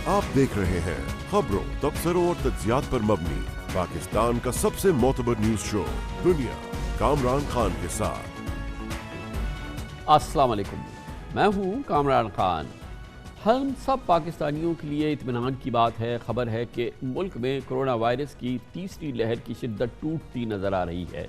आप देख रहे हैं खबरों, तबसरों और तज्जियात पर मबनी पाकिस्तान का सबसे मोतबर न्यूज शो दुनिया, कामरान खान के साथ। अस्सलाम वालेकुम, मैं हूं कामरान खान। हम सब पाकिस्तानियों के लिए इत्मीनान की बात है, खबर है कि मुल्क में कोरोना वायरस की तीसरी लहर की शिद्दत टूटती नज़र आ रही है।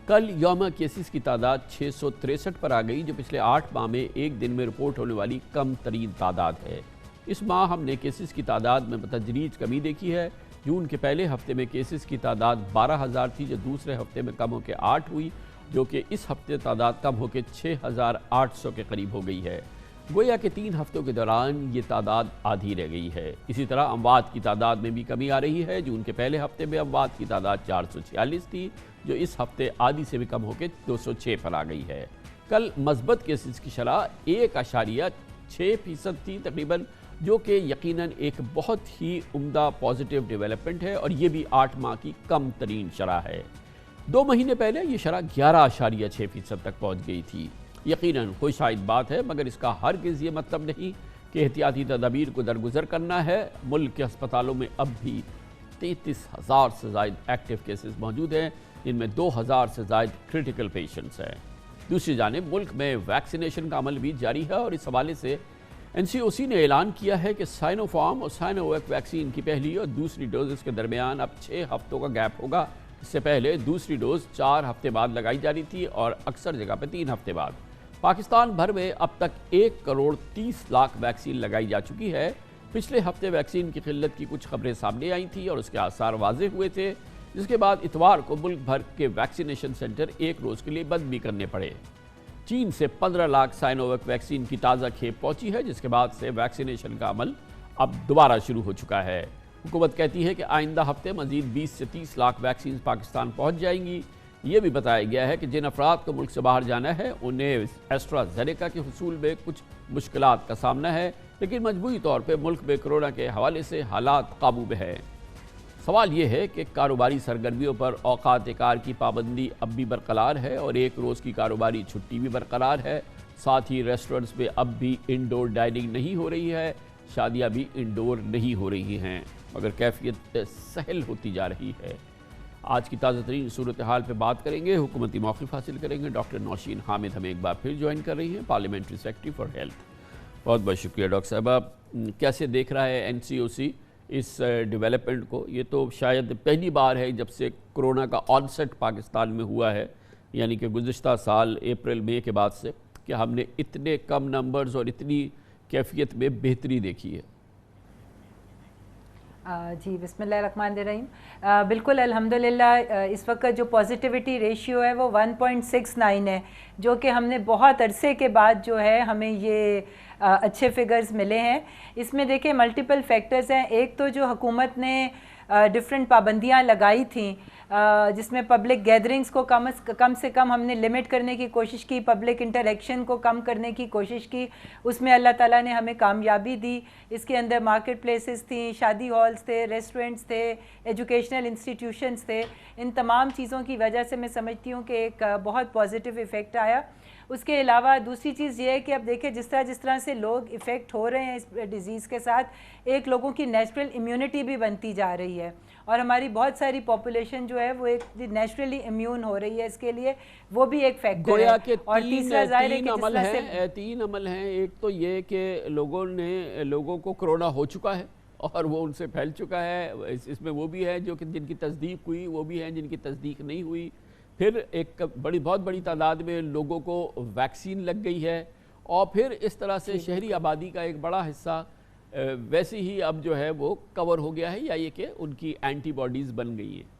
कल यौमा केसेस की तादाद 663 पर आ गई, जो पिछले 8 माह में एक दिन में रिपोर्ट होने वाली कम तरीन तादाद है। इस माह हमने केसेस की तादाद में बतदरीज कमी देखी है। जून के पहले हफ्ते में केसेस की तादाद 12,000 थी, जो दूसरे हफ्ते में कम होकर 8 हुई, जो कि इस हफ्ते तादाद कम होकर 6,800 के करीब हो गई है। गोया के 3 हफ्तों के दौरान ये तादाद आधी रह गई है। इसी तरह अमवात की तादाद में भी कमी आ रही है। जून के पहले हफ्ते में अमवात की तादाद 446 थी, जो इस हफ्ते आधी से भी कम होकर 206 पर आ गई है। कल मस्बत केसेस की शरह 1.6% थी तकरीबन, जो कि यकीनन एक बहुत ही उम्दा पॉजिटिव डेवलपमेंट है और ये भी 8 माह की कम तरीन शरह है। 2 महीने पहले ये शरह 11.6% तक पहुँच गई थी। यकीनन खुशाइद बात है, मगर इसका हरगिज़ ये मतलब नहीं कि एहतियाती तदाबीर को दरगुजर करना है। मुल्क के अस्पतालों में अब भी 33,000 से ज़ायद एक्टिव केसेस मौजूद हैं, जिनमें 2,000 से ज़ायद क्रिटिकल पेशेंट्स हैं। दूसरी जानिब मुल्क में वैक्सीनेशन का अमल भी जारी है और इस हवाले से NCOC ने ऐलान किया है कि साइनोफार्म और साइनोवैक वैक्सीन की पहली और दूसरी डोजेस के दरमियान अब 6 हफ्तों का गैप होगा। इससे पहले दूसरी डोज 4 हफ्ते बाद लगाई जा रही थी और अक्सर जगह पर 3 हफ्ते बाद। पाकिस्तान भर में अब तक 1,30,00,000 वैक्सीन लगाई जा चुकी है। पिछले हफ्ते वैक्सीन की किल्लत की कुछ खबरें सामने आई थी और उसके आसार वाज़ेह हुए थे, जिसके बाद इतवार को मुल्क भर के वैक्सीनेशन सेंटर एक रोज़ के लिए बंद भी करने पड़े। चीन से 15 लाख साइनोवैक वैक्सीन की ताज़ा खेप पहुंची है, जिसके बाद से वैक्सीनेशन का अमल अब दोबारा शुरू हो चुका है। हुकूमत कहती है कि आइंदा हफ्ते मजीद 20 से 30 लाख वैक्सीन पाकिस्तान पहुंच जाएंगी। ये भी बताया गया है कि जिन अफराद को मुल्क से बाहर जाना है उन्हें एस्ट्राजेनेका के हुसूल में कुछ मुश्किलात का सामना है, लेकिन मजबूरी तौर पर मुल्क में कोरोना के हवाले से हालात काबू में है। सवाल ये है कि कारोबारी सरगर्मियों पर औकात कार की पाबंदी अब भी बरकरार है और एक रोज़ की कारोबारी छुट्टी भी बरकरार है। साथ ही रेस्टोरेंट्स में अब भी इंडोर डाइनिंग नहीं हो रही है, शादियां भी इंडोर नहीं हो रही हैं, मगर कैफियत सहल होती जा रही है। आज की ताज़ा तरीन सूरत हाल पर बात करेंगे, हुकूमती मौक़िफ़ हासिल करेंगे। डॉक्टर नौशीन हामिद हमें एक बार फिर ज्वाइन कर रही हैं, पार्लियामेंट्री सेक्रेटरी फॉर हेल्थ। बहुत बहुत शुक्रिया डॉक्टर साहबा। कैसे देख रहा है NCOC इस डेवलपमेंट को? ये तो शायद पहली बार है जब से कोरोना का ऑनसेट पाकिस्तान में हुआ है, यानी कि गुज़िश्ता साल अप्रैल मई के बाद से, कि हमने इतने कम नंबर्स और इतनी कैफियत में बेहतरी देखी है। जी बिस्मिल्लाहिर्रहमानिर्रहीम। बिल्कुल अल्हम्दुलिल्लाह इस वक्त जो पॉजिटिविटी रेशियो है वो 1.69 है, जो कि हमने बहुत अरसे के बाद जो है हमें ये अच्छे फिगर्स मिले हैं। इसमें देखिए मल्टीपल फैक्टर्स हैं। एक तो जो हुकूमत ने डिफरेंट पाबंदियां लगाई थी, जिसमें पब्लिक गैदरिंग्स को कम से कम हमने लिमिट करने की कोशिश की, पब्लिक इंटरेक्शन को कम करने की कोशिश की, उसमें अल्लाह ताला ने हमें कामयाबी दी। इसके अंदर मार्केट प्लेसेस थी, शादी हॉल्स थे, रेस्टोरेंट्स थे, एजुकेशनल इंस्टीट्यूशंस थे। इन तमाम चीज़ों की वजह से मैं समझती हूँ कि एक बहुत पॉजिटिव इफ़ेक्ट आया। उसके अलावा दूसरी चीज़ ये है कि अब देखिए जिस तरह से लोग इफ़ेक्ट हो रहे हैं इस डिज़ीज़ के साथ, एक लोगों की नेचुरल इम्यूनिटी भी बनती जा रही है और हमारी बहुत सारी पॉपुलेशन जो है वो एक नेचुरली इम्यून हो रही है। इसके लिए वो भी एक फैक्टर है। और तीसरा ज़ाहिर है कि तीन अमल हैं। एक तो ये कि लोगों को कोरोना हो चुका है और वो उनसे फैल चुका है। इसमें वो भी है जो कि जिनकी तस्दीक हुई, वो भी हैं जिनकी तस्दीक नहीं हुई। फिर एक बहुत बड़ी तादाद में लोगों को वैक्सीन लग गई है और फिर इस तरह से शहरी आबादी का एक बड़ा हिस्सा वैसे ही अब जो है वो कवर हो गया है, या ये कि उनकी एंटीबॉडीज़ बन गई हैं।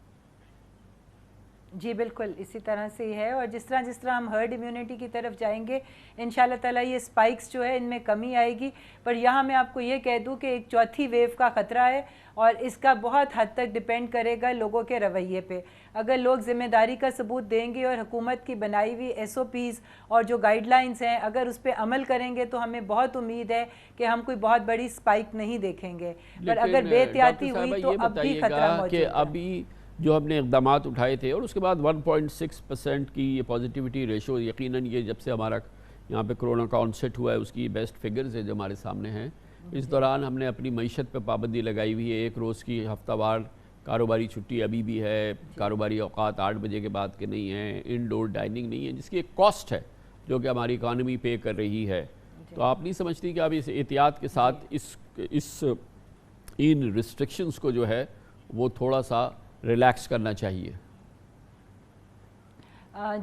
जी बिल्कुल इसी तरह से ही है। और जिस तरह हम हर्ड इम्यूनिटी की तरफ जाएंगे इंशाल्लाह ताला ये स्पाइक्स जो है इनमें कमी आएगी। पर यहाँ मैं आपको ये कह दूँ कि एक चौथी वेव का ख़तरा है और इसका बहुत हद तक डिपेंड करेगा लोगों के रवैये पे। अगर लोग ज़िम्मेदारी का सबूत देंगे और हुकूमत की बनाई हुई SOPs और जो गाइडलाइंस हैं अगर उस पर अमल करेंगे तो हमें बहुत उम्मीद है कि हम कोई बहुत बड़ी स्पाइक नहीं देखेंगे। पर अगर बेहतियाती हुई तो अब भी खतरा मौजूद है। अभी जो हमने इक़दामात उठाए थे और उसके बाद 1.6% की ये पॉजिटिविटी रेशो, यकीनन ये जब से हमारा यहाँ पे कोरोना का ऑनसेट हुआ है उसकी बेस्ट फिगर्स है जो हमारे सामने हैं। اس دوران ہم نے اپنی معیشت پہ پابندی لگائی ہوئی ہے، 1 روز کی ہفتہ وار کاروباری چھٹی ابھی بھی ہے، کاروباری اوقات 8 بجے کے بعد کے نہیں ہیں، انڈور ڈائننگ نہیں ہے، جس کی ایک کاسٹ ہے جو کہ ہماری اکانومی پے کر رہی ہے۔ تو آپ نہیں سمجھتی کہ اب اس احتیاط کے ساتھ ان ریسٹرکشنز کو جو ہے وہ تھوڑا سا ریلیکس کرنا چاہیے؟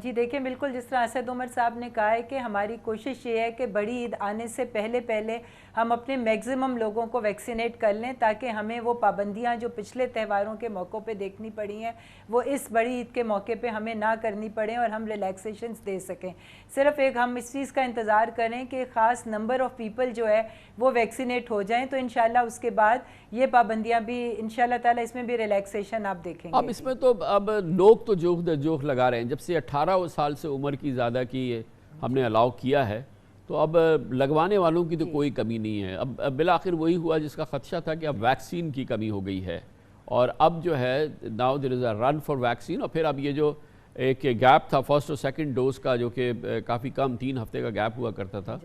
جی دیکھیں، بالکل جس طرح اسد عمر صاحب نے کہا ہے کہ ہماری کوشش یہ ہے کہ بڑی عید آنے سے پہلے ہم اپنے میگزیمم لوگوں کو ویکسینیٹ کر لیں، تاکہ ہمیں وہ پابندیاں جو پچھلے تہواروں کے موقع پہ دیکھنی پڑی ہیں وہ اس بڑی عید کے موقع پہ ہمیں نہ کرنی پڑیں اور ہم ریلیکسیشنز دے سکیں۔ صرف ایک ہم اس چیز کا انتظار کریں کہ خاص نمبر آف پیپل جو ہے وہ ویکسینیٹ ہو جائیں، تو انشاءاللہ اس کے بعد یہ پابندیاں بھی انشاءاللہ تعالیٰ اس میں بھی ریلیکسیشن آپ دیکھیں گے۔ اب اس میں تو اب لوگ تو جوخ لگا رہے ہیں، جب سے 18 سال سے عمر کی زیادہ کی ہم نے الاؤ کیا ہے تو اب لگوانے والوں کی تو کوئی کمی نہیں ہے۔ اب بالآخر وہی ہوا جس کا خدشہ تھا کہ اب ویکسین کی کمی ہو گئی ہے، اور اب جو ہے now there is a run for vaccine, اور پھر اب یہ جو ایک گیپ تھا فرسٹ اور سیکنڈ ڈوز کا جو کہ کافی کم 3 ہفتے کا گیپ ہوا کرتا تھا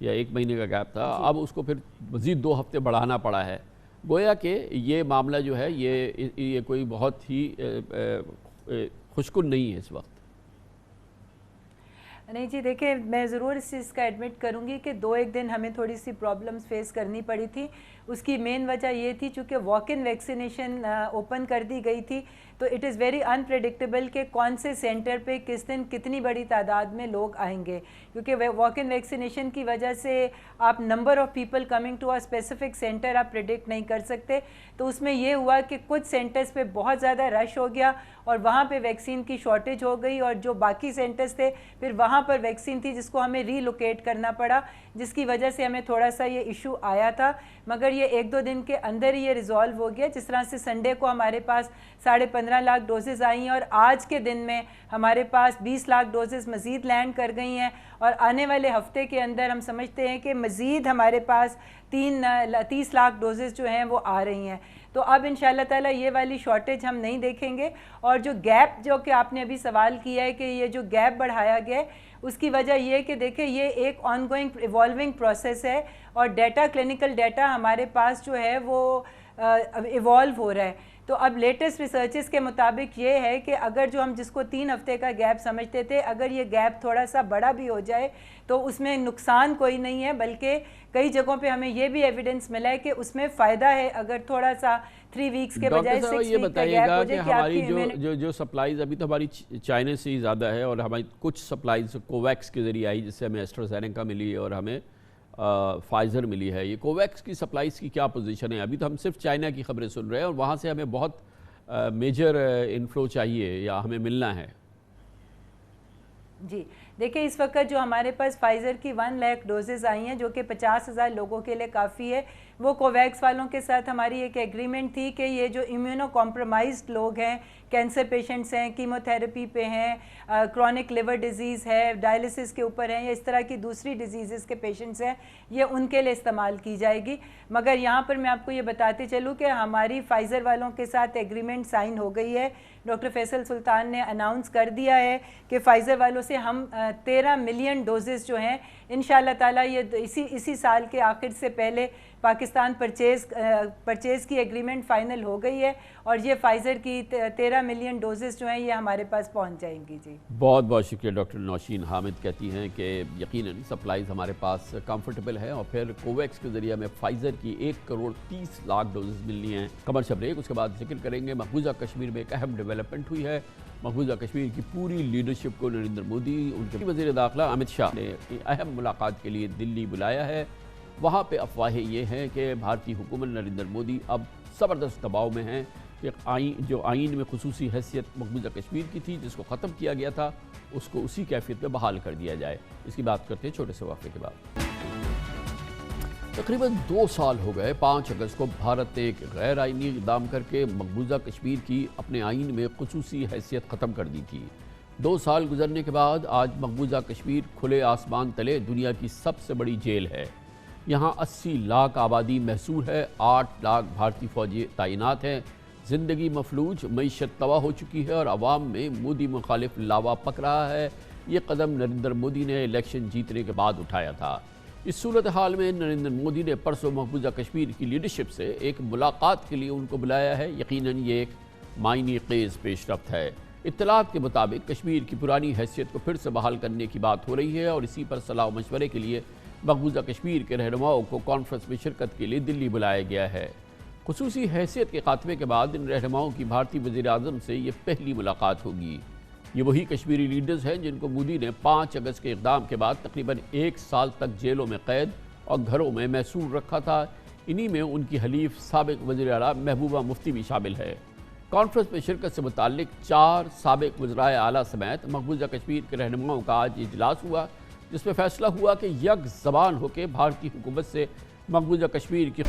یا 1 مہینے کا گیپ تھا، اب اس کو پھر مزید 2 ہفتے بڑھانا پڑا ہے۔ گویا کہ یہ معاملہ جو ہے یہ کوئی بہت ہی خوشکن نہیں ہے اس وقت۔ نہیں جی دیکھیں، میں ضرور اس چیز کا ایڈمٹ کروں گی کہ 2-1 دن ہمیں تھوڑی سی پرابلمز فیس کرنی پڑی تھی۔ اس کی مین وجہ یہ تھی چونکہ واک ان ویکسینیشن اوپن کر دی گئی تھی، تو اٹ از ویری انپریڈکٹیبل کہ کون سے سینٹر پہ کس دن کتنی بڑی تعداد میں لوگ آئیں گے، کیونکہ واک ان ویکسینیشن کی وجہ سے آپ number of people coming to a specific centre آپ پریڈکٹ نہیں کر سکتے۔ تو اس میں یہ ہوا کہ کچھ سینٹرز پہ بہت زیادہ رش ہو گیا اور وہاں پہ ویکسین کی شارٹیج ہو گئی، اور جو باقی سینٹرز تھے پھر وہاں پر ویکسین تھی جس کو ہمیں ری لوکیٹ کرنا پڑا، جس کی وجہ سے ہمیں تھوڑا سا یہ ایشو آیا تھا، مگر یہ 1-2 دن کے اندر ہی یہ ریزالو ہو گیا۔ جس طرح سے سنڈے کو ہمارے پاس 15.5 لاکھ ڈوزز آئی ہیں، اور آج کے دن میں ہمارے پاس 20 لاکھ ڈوزز مزید لینڈ کر گئی ہیں، اور آنے والے ہفتے کے اندر ہم سمجھتے ہیں کہ مزید ہمارے پاس 30 لاکھ ڈوزز جو ہیں وہ آ رہی ہیں۔ تو اب انشاءاللہ تعالیٰ یہ والی شارٹیج ہم نہیں دیکھیں گے، اور جو گیپ جو کہ آپ نے ابھی سوال کیا ہے کہ یہ جو گیپ بڑھایا گیا ہے اس کی وجہ یہ ہے کہ دیکھیں یہ ایک آن گوئنگ ایوالونگ پروسیس ہے، اور ڈیٹا کلینکل ڈیٹا ہمارے پاس جو ہے وہ ایوالو ہو رہا ہے۔ تو اب لیٹسٹ ریسرچز کے مطابق یہ ہے کہ اگر جو ہم جس کو 3 ہفتے کا گیپ سمجھتے تھے، اگر یہ گیپ تھوڑا سا بڑا بھی ہو جائے تو اس میں نقصان کوئی نہیں ہے، بلکہ کئی جگہوں پہ ہمیں یہ بھی ایویڈنس ملا ہے کہ اس میں فائدہ ہے اگر تھوڑا سا 3 ویکس کے بجائے 6 ویک کا گیپ ہو جائے۔ کہ ہماری جو سپلائیز ابھی تو ہماری چائنا سے ہی زیادہ ہے، اور ہماری کچھ سپلائیز کوویکس کے ذریعے آئی، جس سے ہمیں ایسٹرازینیکا ملی اور ہمیں فائزر ملی ہے۔ یہ کوویکس کی سپلائیز کی کیا پوزیشن ہے؟ ابھی تو ہم صرف چائنا کی خبریں سن رہے ہیں، اور وہاں سے ہمیں بہت میجر انفلو چاہیے یا ہمیں ملنا ہے۔ جی دیکھیں، اس وقت جو ہمارے پاس فائزر کی 1 لاکھ ڈوزز آئی ہیں جو کہ 50,000 لوگوں کے لیے کافی ہے۔ وہ کوویکس والوں کے ساتھ ہماری ایک ایگریمنٹ تھی کہ یہ جو امیونو کمپرومائزڈ لوگ ہیں، کینسر پیشنٹس ہیں، کیمو تھراپی پہ ہیں، کرونک لیور ڈیزیز ہے، ڈائلسس کے اوپر ہیں، یا اس طرح کی دوسری ڈیزیزز کے پیشنٹس ہیں، یہ ان کے لیے استعمال کی جائے گی۔ مگر یہاں پر میں آپ کو یہ بتاتے چلوں کہ ہماری فائزر والوں کے ساتھ ایگریمنٹ سائن ہو گئی ہے۔ ڈاکٹر فیصل سلطان نے اناؤنس کر دیا ہے کہ فائزر والوں سے ہم 13 ملین ڈوزز جو ہیں انشاءاللہ تعالیٰ یہ اسی سال کے آخر سے پہلے پاکستان پرچیز کی ایگریمنٹ فائنل ہو گئی ہے، اور یہ فائزر کی 13 ملین ڈوزز جو ہیں یہ ہمارے پاس پہنچ جائیں گی۔ جی بہت بہت شکریہ ڈاکٹر نوشین حامد۔ کہتی ہیں کہ یقیناً سپلائیز ہمارے پاس کمفرٹیبل ہے، اور پھر کوویکس کے ذریعے ہمیں فائزر کی 1,30,00,000 ڈوزز ملنی ہیں۔ کمرشل بریک، اس کے بعد ذکر کریں گے مقبوضہ کشمیر میں ایک اہم ڈیولپمنٹ ہوئی ہے۔ مقبوضہ کشمیر کی پوری لیڈرشپ کو نریندر مودی، ان کے وزیر داخلہ امت شاہ نے اہم ملاقات کے لیے دلی بلایا ہے۔ وہاں پہ افواہیں یہ ہیں کہ بھارتی حکومت نریندر مودی اب زبردست دباؤ میں ہیں کہ جو آئین میں خصوصی حیثیت مقبوضہ کشمیر کی تھی، جس کو ختم کیا گیا تھا، اس کو اسی کیفیت میں بحال کر دیا جائے۔ اس کی بات کرتے ہیں چھوٹے سے وقفے کے بعد۔ تقریباً 2 سال ہو گئے 5 اگست کو بھارت نے ایک غیر آئینی اقدام کر کے مقبوضہ کشمیر کی اپنے آئین میں خصوصی حیثیت ختم کر دی تھی۔ 2 سال گزرنے کے بعد آج مقبوضہ کشمیر کھلے آسمان تلے دنیا کی سب سے بڑی جیل ہے۔ یہاں 80 لاکھ آبادی محصور ہے، 8 لاکھ بھارتی فوجی تعینات ہیں۔ زندگی مفلوج، معیشت تباہ ہو چکی ہے، اور عوام میں مودی مخالف لاوا پک رہا ہے۔ یہ قدم نریندر مودی نے الیکشن جیتنے کے بعد اٹھایا تھا۔ اس صورتحال میں نریندر مودی نے پرسوں مقبوضہ کشمیر کی لیڈرشپ سے ایک ملاقات کے لیے ان کو بلایا ہے۔ یقیناً یہ ایک معنی خیز پیش رفت ہے۔ اطلاعات کے مطابق کشمیر کی پرانی حیثیت کو پھر سے بحال کرنے کی بات ہو رہی ہے اور اسی پر صلاح و مشورے کے لیے مقبوضہ کشمیر کے رہنماؤں کو کانفرنس میں شرکت کے لیے دلی بلایا گیا ہے۔ خصوصی حیثیت کے خاتمے کے بعد ان رہنماؤں کی بھارتی وزیر اعظم سے یہ پہلی ملاقات ہوگی۔ یہ وہی کشمیری لیڈرز ہیں جن کو مودی نے 5 اگست کے اقدام کے بعد تقریباً 1 سال تک جیلوں میں قید اور گھروں میں محصور رکھا تھا۔ انہی میں ان کی حلیف سابق وزیر اعلیٰ محبوبہ مفتی بھی شامل ہے۔ کانفرنس میں شرکت سے متعلق 4 سابق وزرائے اعلیٰ سمیت مقبوضہ کشمیر کے رہنماؤں کا آج اجلاس ہوا، جس میں فیصلہ ہوا کہ یک زبان ہو کے بھارتی حکومت سے مقبوضہ کشمیر کی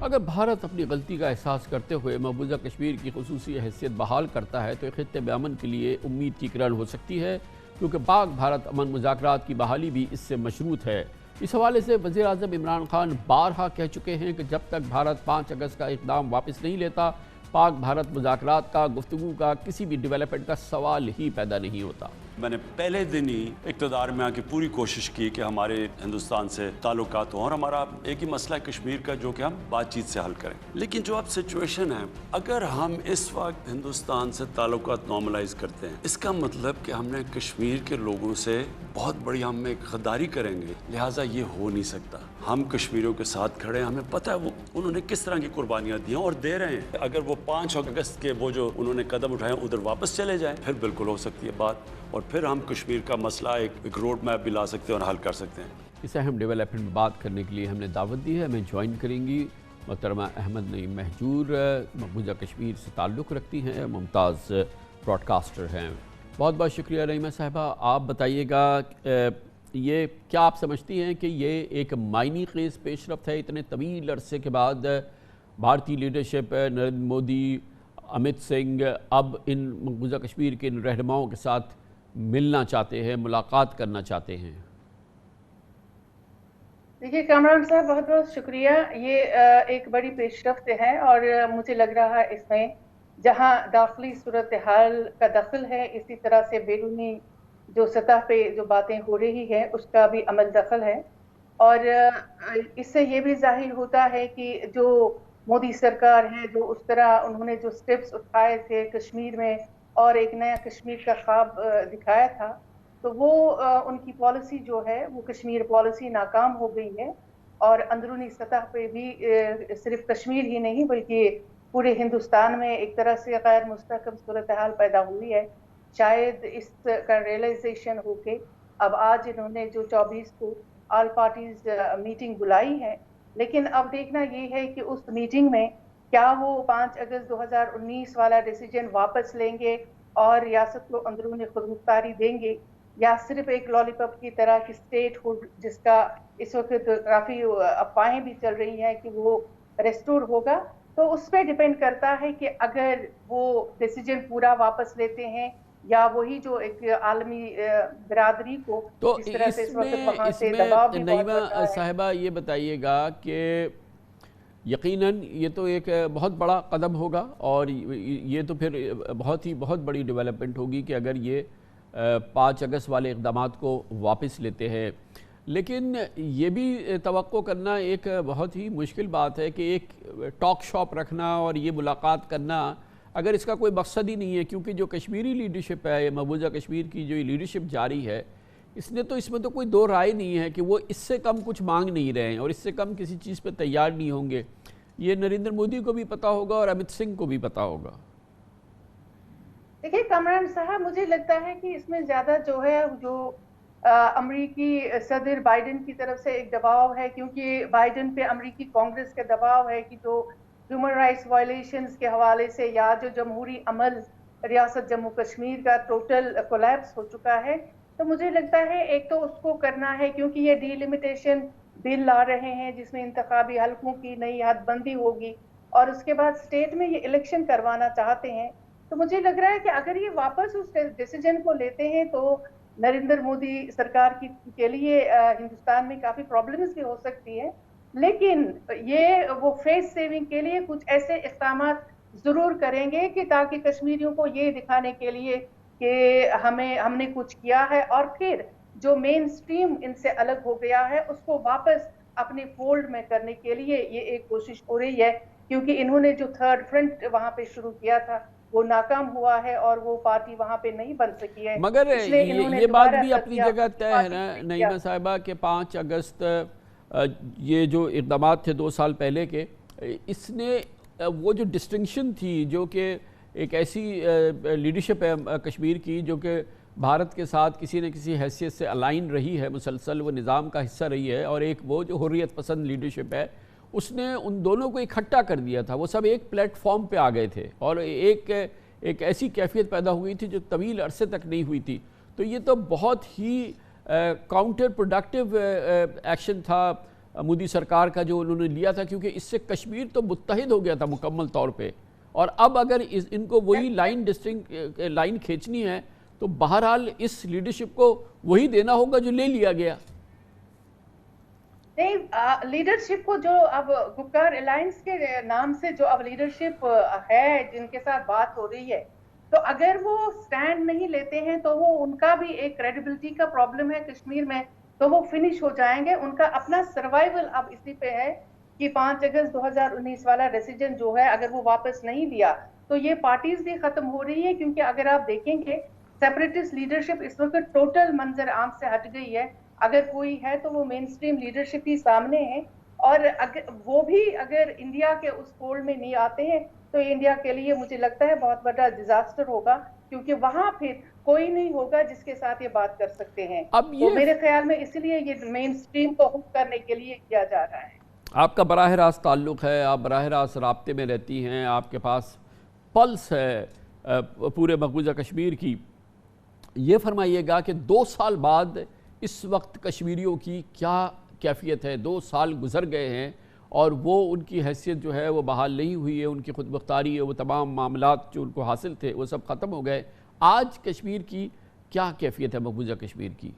اگر بھارت اپنی غلطی کا احساس کرتے ہوئے مقبوضہ کشمیر کی خصوصی حیثیت بحال کرتا ہے تو خطے میں امن کے لیے امید کی کرن ہو سکتی ہے، کیونکہ پاک بھارت امن مذاکرات کی بحالی بھی اس سے مشروط ہے۔ اس حوالے سے وزیر اعظم عمران خان بارہا کہہ چکے ہیں کہ جب تک بھارت 5 اگست کا اقدام واپس نہیں لیتا، پاک بھارت مذاکرات کا، گفتگو کا، کسی بھی ڈیولپمنٹ کا سوال ہی پیدا نہیں ہوتا۔ میں نے پہلے دن ہی اقتدار میں آ کے پوری کوشش کی کہ ہمارے ہندوستان سے تعلقات ہوں اور ہمارا ایک ہی مسئلہ ہے کشمیر کا جو کہ ہم بات چیت سے حل کریں۔ لیکن جو اب سچویشن ہے، اگر ہم اس وقت ہندوستان سے تعلقات نارملائز کرتے ہیں، اس کا مطلب کہ ہم نے کشمیر کے لوگوں سے بہت بڑی ہم ایک غداری کریں گے، لہٰذا یہ ہو نہیں سکتا۔ ہم کشمیریوں کے ساتھ کھڑے ہیں، ہمیں پتہ ہے انہوں نے کس طرح کی قربانیاں دی ہیں اور دے رہے ہیں۔ اگر وہ 5 اگست کے وہ جو انہوں نے قدم اٹھائے ادھر واپس چلے جائیں، پھر بالکل ہو سکتی ہے بات، اور پھر ہم کشمیر کا مسئلہ ایک روڈ میپ بھی لا سکتے ہیں اور حل کر سکتے ہیں۔ اس اہم ڈیولپمنٹ میں بات کرنے کے لیے ہم نے دعوت دی ہے، ہمیں جوائن کریں گی محترمہ احمد نعیم مہجور، مقبوضہ کشمیر سے تعلق رکھتی ہیں، ممتاز براڈ کاسٹر ہیں۔ بہت بہت شکریہ نعیمہ صاحبہ۔ آپ بتائیے گا یہ کیا آپ سمجھتی ہیں کہ یہ ایک معنی خیز پیش رفت ہے؟ اتنے طویل عرصے کے بعد بھارتی لیڈرشپ، نریندر مودی، امت سنگھ اب ان مقبوضہ کشمیر کے ان رہنماؤں کے ساتھ ملنا چاہتے ہیں، ملاقات کرنا چاہتے ہیں۔ دیکھیے کامران صاحب، بہت بہت شکریہ۔ یہ ایک بڑی پیش رفت ہے اور مجھے لگ رہا ہے اس میں جہاں داخلی صورتحال کا دخل ہے، اسی طرح سے بیرونی جو سطح پہ جو باتیں ہو رہی ہیں اس کا بھی عمل دخل ہے، اور اس سے یہ بھی ظاہر ہوتا ہے کہ جو مودی سرکار ہے، جو اس طرح انہوں نے جو سٹیپس اٹھائے تھے کشمیر میں اور ایک نیا کشمیر کا خواب دکھایا تھا، تو وہ ان کی پالیسی جو ہے وہ کشمیر پالیسی ناکام ہو گئی ہے، اور اندرونی سطح پہ بھی صرف کشمیر ہی نہیں بلکہ پورے ہندوستان میں ایک طرح سے غیر مستحکم صورتحال پیدا ہوئی ہے۔ شاید اس کا ریئلائزیشن ہو کے اب آج انہوں نے جو 24 کو آل پارٹیز میٹنگ بلائی ہے، لیکن اب دیکھنا یہ ہے کہ اس میٹنگ میں کیا وہ 5 اگست 2019 والا ڈیسیجن واپس لیں گے اور ریاست کو اندرونی خود مختاری دیں گے، یا صرف ایک لالی پاپ کی طرح کی اسٹیٹ ہوڈ جس کا اس وقت کافی افواہیں بھی چل رہی ہیں کہ وہ ریسٹور ہوگا۔ تو اس پہ ڈیپینڈ کرتا ہے کہ اگر وہ ڈیسیجن پورا واپس لیتے ہیں یا وہی جو ایک عالمی برادری کو تو جس طرح سے اس اس وقت میں وہاں سے دباؤ بھی بہت بڑھ نعیمہ رہا ہے۔ صاحبہ یہ بتائیے گا کہ یقیناً یہ تو ایک بہت بڑا قدم ہوگا اور یہ تو پھر بہت بڑی ڈیولپمنٹ ہوگی کہ اگر یہ 5 اگست والے اقدامات کو واپس لیتے ہیں، لیکن یہ بھی توقع کرنا ایک بہت ہی مشکل بات ہے کہ ایک ٹاک شاپ رکھنا اور یہ ملاقات کرنا اگر اس کا کوئی مقصد ہی نہیں ہے، کیونکہ جو کشمیری لیڈرشپ ہے، مقبوضہ کشمیر کی جو لیڈرشپ جاری ہے، اس میں تو کوئی دو رائے نہیں ہے کہ وہ اس سے کم کچھ مانگ نہیں رہے ہیں اور اس سے کم کسی چیز پہ تیار نہیں ہوں گے۔ یہ نریندر مودی کو بھی پتہ ہوگا اور امت سنگھ کو بھی پتہ ہوگا۔ دیکھیے کامران صاحب، مجھے لگتا ہے کہ اس میں زیادہ جو ہے جو امریکی صدر بائیڈن کی طرف سے ایک دباؤ ہے، کیونکہ بائیڈن پہ امریکی کانگریس کا دباؤ ہے کہ جو ہیومن رائٹس وائلیشنز کے حوالے سے یا جو جمہوری عمل ریاست جموں کشمیر کا ٹوٹل کولیپس ہو چکا ہے، تو مجھے لگتا ہے ایک تو اس کو کرنا ہے، کیونکہ یہ ڈی لمیٹیشن بل لا رہے ہیں جس میں انتخابی حلقوں کی نئی حد بندی ہوگی اور اس کے بعد اسٹیٹ میں یہ الیکشن کروانا چاہتے ہیں۔ تو مجھے لگ رہا ہے کہ اگر یہ واپس اس ڈیسیجن کو لیتے ہیں تو نریندر مودی سرکار کے لیے ہندوستان میں کافی پرابلمز بھی ہو سکتی ہیں، لیکن یہ وہ فیس سیونگ کے لیے کچھ ایسے اقدامات ضرور کریں گے کہ تاکہ کشمیریوں کو یہ دکھانے کے لیے کہ ہم نے کچھ کیا ہے، اور پھر जो मेन स्ट्रीम इनसे अलग हो गया है उसको वापस अपने फोल्ड में करने के लिए ये एक कोशिश हो रही है, क्योंकि इन्होंने जो थर्ड फ्रंट वहां पे शुरू किया था वो नाकाम हुआ है और वो पार्टी वहां पे नहीं बन सकी है। मगर ये बात भी अपनी जगह तय है ना नईमा साहिबा के 5 अगस्त ये जो इक़दाम थे 2 साल पहले के, इसने वो जो डिस्टिंक्शन थी जो कि एक ऐसी लीडरशिप है कश्मीर की जो कि भारत के साथ किसी न किसी हैसियत से अलाइन रही है, मुसलसल वो निज़ाम का हिस्सा रही है, और एक वो जो हुर्रियत पसंद लीडरशिप है उसने उन दोनों को इकट्ठा कर दिया था। वो सब एक प्लेटफॉर्म पे आ गए थे और एक ऐसी कैफियत पैदा हुई थी जो तवील अरसे तक नहीं हुई थी। तो ये तो बहुत ही काउंटर प्रोडक्टिव एक्शन था मोदी सरकार का जो उन्होंने लिया था, क्योंकि इससे कश्मीर तो मुत्तहिद हो गया था मुकम्मल तौर पे। और अब अगर इनको वही लाइन खींचनी है तो बहरहाल इस लीडरशिप को वही देना होगा जो ले लिया गया। नहीं, लीडरशिप को जो अब गुपकार अलायंस के नाम से जो अब लीडरशिप है जिनके साथ बात हो रही है, तो अगर वो स्टैंड नहीं लेते हैं तो वो उनका भी एक क्रेडिबिलिटी का प्रॉब्लम है कश्मीर में, तो वो फिनिश हो जाएंगे। उनका अपना सर्वाइवल अब इसी पे है कि 5 अगस्त 2019 वाला डिसीजन जो है अगर वो वापस नहीं लिया तो ये पार्टीज भी खत्म हो रही है, क्योंकि अगर आप देखेंगे सेपरेटिस्ट लीडरशिप इस वक्त टोटल मंजर आम से हट गई है। अगर कोई है तो वो मेन स्ट्रीम लीडरशिप ही सामने है, और अगर वो भी अगर इंडिया के उस फोल्ड में नहीं आते हैं तो इंडिया के लिए मुझे लगता है बहुत बड़ा डिजास्टर होगा, क्योंकि वहां फिर कोई नहीं होगा जिसके साथ ये बात कर सकते हैं। तो मेरे ख्याल में इसलिए ये मेन स्ट्रीम को हुक करने के लिए किया जा रहा है। आपका बराह रास्त ताल्लुक़ है, आप बराह रास्त राब्ते में रहती हैं, आपके पास पल्स है पूरे मकबूजा कश्मीर की। ये फरमाइएगा कि 2 साल बाद इस वक्त कश्मीरियों की क्या कैफियत है? 2 साल गुजर गए हैं और वो उनकी हैसियत जो है वो बहाल नहीं हुई है, उनकी खुद मुख्तारी है, वो तमाम मामलात जो उनको हासिल थे वो सब ख़त्म हो गए। आज कश्मीर की क्या कैफियत है, मकबूजा कश्मीर की?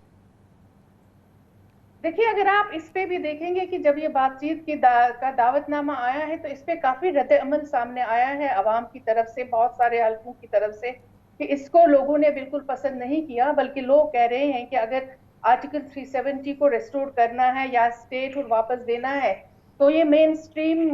देखिए, अगर आप इस पे भी देखेंगे कि जब ये बातचीत की का दावतनामा आया है तो इस पे काफ़ी रद्द-ए-अमल सामने आया है अवाम की तरफ से, बहुत सारे हल्कों की तरफ से, कि इसको लोगों ने बिल्कुल पसंद नहीं किया, बल्कि लोग कह रहे हैं कि अगर आर्टिकल 370 को रेस्टोर करना है या स्टेट और वापस देना है तो ये मेन स्ट्रीम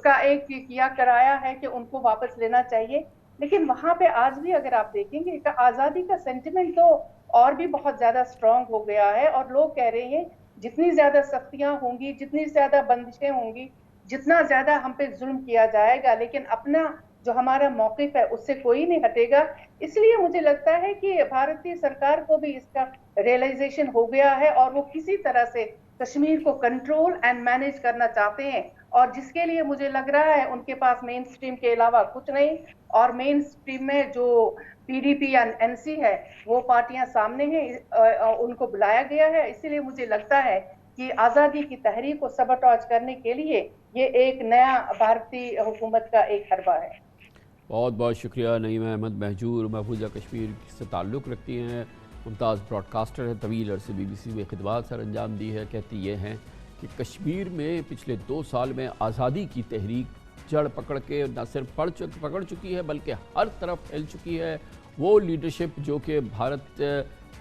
का एक किया कराया है कि उनको वापस लेना चाहिए। लेकिन वहां पे आज भी अगर आप देखेंगे कि आज़ादी का सेंटिमेंट तो और भी बहुत ज़्यादा स्ट्रॉन्ग हो गया है, और लोग कह रहे हैं जितनी ज़्यादा सख्तियां होंगी, जितनी ज़्यादा बंदिशें होंगी, जितना ज़्यादा हम पे जुल्म किया जाएगा, लेकिन अपना जो हमारा मौक़िफ़ है उससे कोई नहीं हटेगा। इसलिए मुझे लगता है कि भारतीय सरकार को भी इसका रियलाइजेशन हो गया है और वो किसी तरह से कश्मीर को कंट्रोल एंड मैनेज करना चाहते हैं, और जिसके लिए मुझे लग रहा है उनके पास मेन स्ट्रीम के अलावा कुछ नहीं, और मेन स्ट्रीम में जो पीडीपी या एनसी है वो पार्टियां सामने हैं, उनको बुलाया गया है। इसीलिए मुझे लगता है कि आज़ादी की तहरीक को सबटॉज करने के लिए ये एक नया भारतीय हुकूमत का एक हरबा है। बहुत बहुत शुक्रिया। नईमा अहमद महजूर मकबूजा कश्मीर से ताल्लुक़ रखती हैं, मुमताज़ ब्रॉडकास्टर है, तवील अरसे BBC में खिदमत सर अंजाम दी है। कहती ये हैं कि कश्मीर में पिछले 2 साल में आज़ादी की तहरीक जड़ पकड़ के न सिर्फ पकड़ चुकी है बल्कि हर तरफ फैल चुकी है। वो लीडरशिप जो कि भारत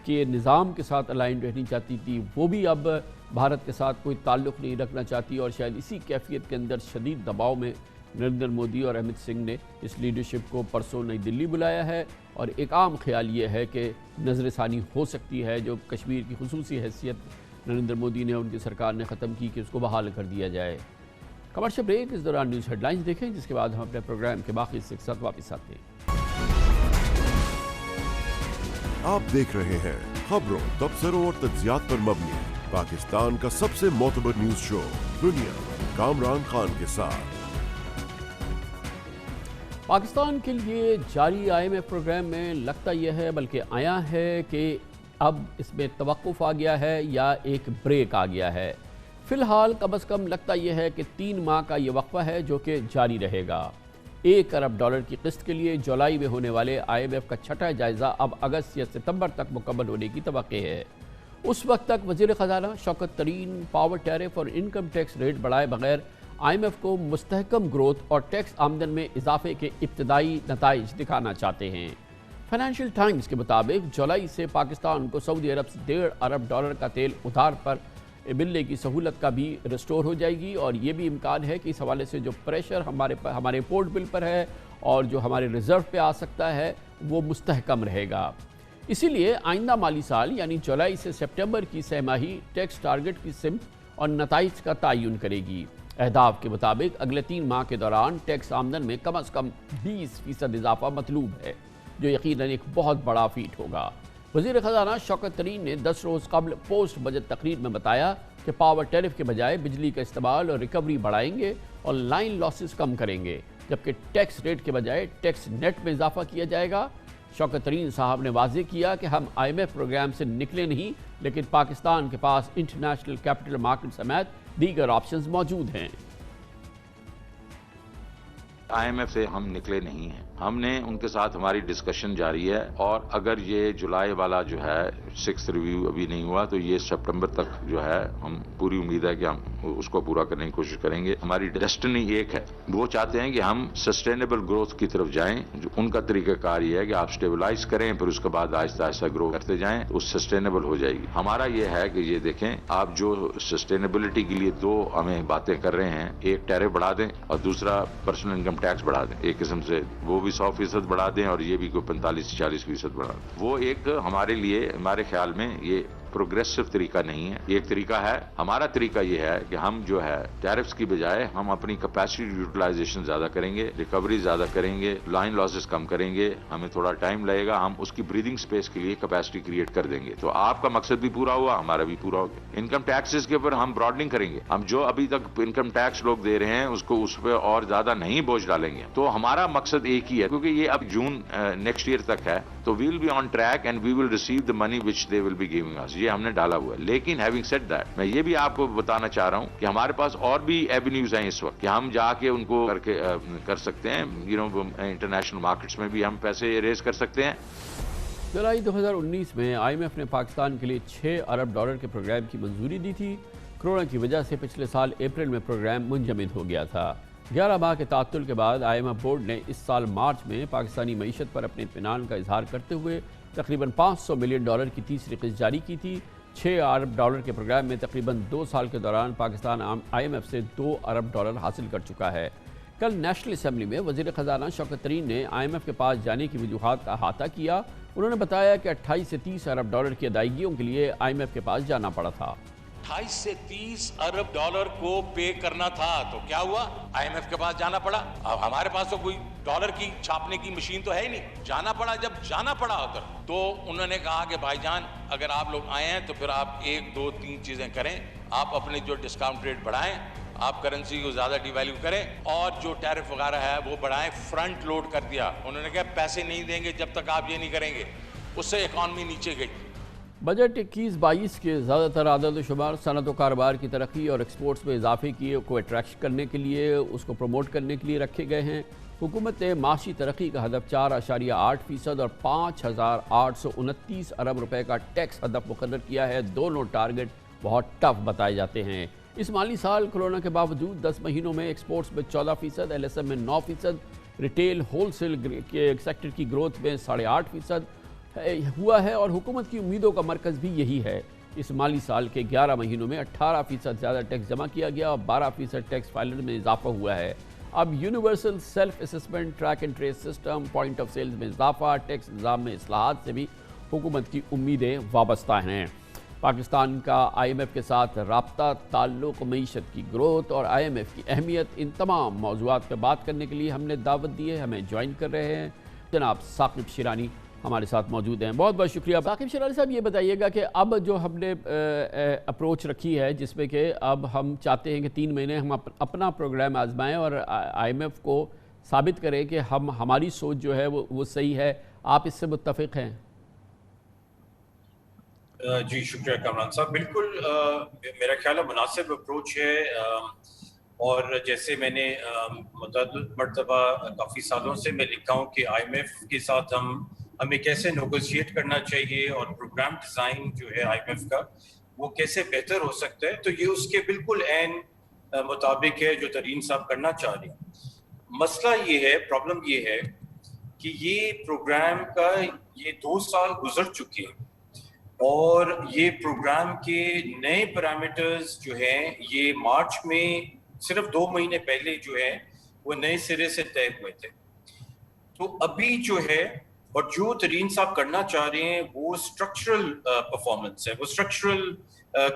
के निज़ाम के साथ अलाइन रहनी चाहती थी वो भी अब भारत के साथ कोई ताल्लुक़ नहीं रखना चाहती, और शायद इसी कैफियत के अंदर शदीद दबाव में नरेंद्र मोदी और अमित सिंह ने इस लीडरशिप को परसों नई दिल्ली बुलाया है। और एक आम ख्याल ये है कि नज़रसानी हो सकती है जो कश्मीर की खुसूसी हैसियत नरेंद्र मोदी ने उनकी सरकार ने ख़त्म की कि उसको बहाल कर दिया जाए। कमर्शियल ब्रेक, इस दौरान न्यूज़ हेडलाइंस देखें, जिसके बाद हम अपने प्रोग्राम के बाकी हिस्से के साथ वापस आते हैं। आप देख रहे हैं खबरों, तबसरों और तज्जियात पर मबनी पाकिस्तान का सबसे मोतबर न्यूज शो दुनिया, कामरान खान के साथ। पाकिस्तान के लिए जारी IMF प्रोग्राम में लगता यह है, बल्कि आया है कि अब इसमें तवक्कुफ आ गया है या एक ब्रेक आ गया है। फ़िलहाल कम अज़ कम लगता यह है कि 3 माह का ये वक्फा है जो कि जारी रहेगा। $1 अरब की किस्त के लिए जुलाई में होने वाले IMF का छठा जायज़ा अब अगस्त या सितंबर तक मुकम्मल होने की तवक्को है। उस वक्त तक वज़ीर ख़ज़ाना शौकत तरीन पावर टैरिफ और इनकम टैक्स रेट बढ़ाए बगैर IMF को मुस्तहकम ग्रोथ और टैक्स आमदन में इजाफे के इब्तदाई नताइज दिखाना चाहते हैं। फाइनेंशियल टाइम्स के मुताबिक जुलाई से पाकिस्तान को सऊदी अरब से $1.5 अरब का तेल उधार पर मिलने की सहूलत का भी रिस्टोर हो जाएगी, और ये भी इम्कान है कि इस हवाले से जो प्रेशर हमारे इम्पोर्ट बिल पर है और जो हमारे रिज़र्व पे आ सकता है वो मुस्तहकम रहेगा। इसीलिए आइंदा माली साल यानी जुलाई से सितंबर की सहमाही टैक्स टारगेट की सिमत और नताइज का तयन करेगी। अहदाफ के मुताबिक अगले 3 माह के दौरान टैक्स आमदन में कम अज़ कम 20% इजाफा मतलूब है, जो यकीनन एक बहुत बड़ा फीट होगा। वज़ीर ख़ज़ाना शौकत तरीन ने 10 रोज़ कबल पोस्ट बजट तकरीर में बताया कि पावर टैरिफ के बजाय बिजली का इस्तेमाल और रिकवरी बढ़ाएंगे और लाइन लॉसेस कम करेंगे, जबकि टैक्स रेट के बजाय टैक्स नेट में इजाफा किया जाएगा। शौकत तरीन साहब ने वाज़ेह किया कि हम IMF प्रोग्राम से निकले नहीं, लेकिन पाकिस्तान के पास इंटरनेशनल कैपिटल मार्केट समेत दीगर ऑप्शंस मौजूद हैं। IMF से हम निकले नहीं हैं, हमने उनके साथ हमारी डिस्कशन जारी है, और अगर ये जुलाई वाला जो है 6th रिव्यू अभी नहीं हुआ तो ये सितंबर तक जो है, हम पूरी उम्मीद है कि हम उसको पूरा करने की कोशिश करेंगे। हमारी डेस्टिनी एक है, वो चाहते हैं कि हम सस्टेनेबल ग्रोथ की तरफ जाएं। जो उनका तरीकाकार ये है कि आप स्टेबलाइज करें, फिर उसके बाद आहिस्ता आहिस्ता ग्रो करते जाएं, तो सस्टेनेबल हो जाएगी। हमारा ये है कि ये देखें, आप जो सस्टेनेबिलिटी के लिए 2 हमें बातें कर रहे हैं, एक टैरिफ बढ़ा दें और दूसरा पर्सनल इनकम टैक्स बढ़ा दें, एक किस्म से वो भी 100% बढ़ा दें और ये भी कोई 45-40% बढ़ा दें। वो एक हमारे लिए, हमारे ख्याल में ये प्रोग्रेसिव तरीका नहीं है। एक तरीका है, हमारा तरीका ये है कि हम जो है टैरिफ्स की बजाय हम अपनी कैपेसिटी यूटिलाइजेशन ज्यादा करेंगे, रिकवरी ज्यादा करेंगे, लाइन लॉसेस कम करेंगे। हमें थोड़ा टाइम लगेगा, हम उसकी ब्रीदिंग स्पेस के लिए कैपेसिटी क्रिएट कर देंगे। तो आपका मकसद भी पूरा हुआ, हमारा भी पूरा हो गया। इनकम टैक्सेस के ऊपर हम ब्रॉडनिंग करेंगे, हम जो अभी तक इनकम टैक्स लोग दे रहे हैं उसको उस पर और ज्यादा नहीं बोझ डालेंगे। तो हमारा मकसद एक ही है, क्योंकि ये अब जून नेक्स्ट ईयर तक है, तो we will be on track and we will receive the money which they will be giving us. ये हमने डाला हुआ है। लेकिन हैविंग सेड दैट, मैं ये भी आपको बताना चाह रहा हूं कि हमारे पास और भी एवेन्यूज हैं इस वक्त कि हम जाके उनको कर सकते हैं। इंटरनेशनल मार्केट्स में भी हम पैसे रेज कर सकते हैं। जुलाई 2019 में IMF ने पाकिस्तान के लिए $6 अरब के प्रोग्राम की मंजूरी दी थी। कोरोना की वजह से पिछले साल अप्रैल में प्रोग्राम मुंजमद हो गया था। 11 माह के तात्तुल के बाद IMF बोर्ड ने इस साल मार्च में पाकिस्तानी मईशत पर अपने इत्मीनान का इजहार करते हुए तकरीबन $500 मिलियन की तीसरी किस्त जारी की थी। $6 अरब के प्रोग्राम में तकरीबन 2 साल के दौरान पाकिस्तान IMF से $2 अरब हासिल कर चुका है। कल नेशनल असम्बली में वज़ीर ख़ज़ाना शौकत तरीन ने IMF के पास जाने की वजूहात का अहाता किया। उन्होंने बताया कि 28 से $30 अरब की अदायगियों के लिए IMF के पास जाना पड़ा था। 28 से $30 अरब को पे करना था, तो क्या हुआ? IMF के पास जाना पड़ा। अब हमारे पास तो कोई डॉलर की छापने की मशीन तो है ही नहीं। जाना पड़ा। जब जाना पड़ा उधर, तो उन्होंने कहा कि भाईजान अगर आप लोग आए हैं तो फिर आप 1, 2, 3 चीजें करें। आप अपने जो डिस्काउंट रेट बढ़ाएं, आप करेंसी को ज्यादा डिवैल्यू करें, और जो टैरिफ वगैरह है वो बढ़ाएं। फ्रंट लोड कर दिया। उन्होंने कहा पैसे नहीं देंगे जब तक आप ये नहीं करेंगे। उससे इकॉनमी नीचे गई। बजट 21-22 के ज़्यादातर आदद शुमार सनत व कारोबार की तरक्की और एक्सपोर्ट्स में इजाफे को अट्रैक्ट करने के लिए, उसको प्रमोट करने के लिए रखे गए हैं। हुकूमत ने माशी तरक्की का हदफ 4.8% और 5,829 अरब रुपए का टैक्स हदफ मुकर्रर किया है। दोनों टारगेट बहुत टफ बताए जाते हैं। इस माली साल कोरोना के बावजूद 10 महीनों में एक्सपोर्ट्स में 14%, LSM में 9%, रिटेल होलसेल के सेक्टर की ग्रोथ में 8.5% हुआ है, और हुकूमत की उम्मीदों का मरकज़ भी यही है। इस माली साल के 11 महीनों में 18% ज़्यादा टैक्स जमा किया गया और 12% टैक्स फाइलर में इजाफा हुआ है। अब universal self assessment, track and trace system, point of sales में इजाफा, टैक्स निज़ाम में इस्लाहात से भी हुकूमत की उम्मीदें वाबस्ता हैं। पाकिस्तान का IMF के साथ राब्ता, ताल्लुक़, मईशत की ग्रोथ और IMF की अहमियत, इन तमाम मौज़ूआत पर बात करने के लिए हमने दावत दी है। हमें ज्वाइन कर रहे हैं जनाब साकिब शिरानी, हमारे साथ मौजूद हैं। बहुत बहुत शुक्रिया साकिब शिरानी साहब। ये बताइएगा कि अब जो हमने अप्रोच रखी है, जिसमें कि अब हम चाहते हैं कि 3 महीने हम अपना प्रोग्राम आजमाएं और IMF को साबित करें कि हमारी सोच जो है वो सही है, आप इससे मुत्तफिक हैं? जी शुक्रिया कामरान साहब। बिल्कुल मेरा ख्याल है मुनासिब अप्रोच है, और जैसे मैंने मुतअद्दिद मरतबा काफ़ी सालों से मैं लिखा हूँ कि IMF के साथ हमें कैसे नेगोशिएट करना चाहिए और प्रोग्राम डिज़ाइन जो है IMF का वो कैसे बेहतर हो सकता है, तो ये उसके बिल्कुल ऐन मुताबिक है जो तरीन साहब करना चाह रहे हैं। मसला ये है, प्रॉब्लम ये है کہ یہ پروگرام کا یہ 2 سال گزر چکے ہیں اور یہ پروگرام کے نئے پیرامیٹرز جو ہیں یہ مارچ میں صرف 2 مہینے پہلے جو ہے وہ نئے سرے سے طے ہوئے تھے. تو ابھی جو ہے اور جو ترین صاحب کرنا چاہ رہے ہیں وہ اسٹرکچرل پرفارمنس ہے, وہ اسٹرکچرل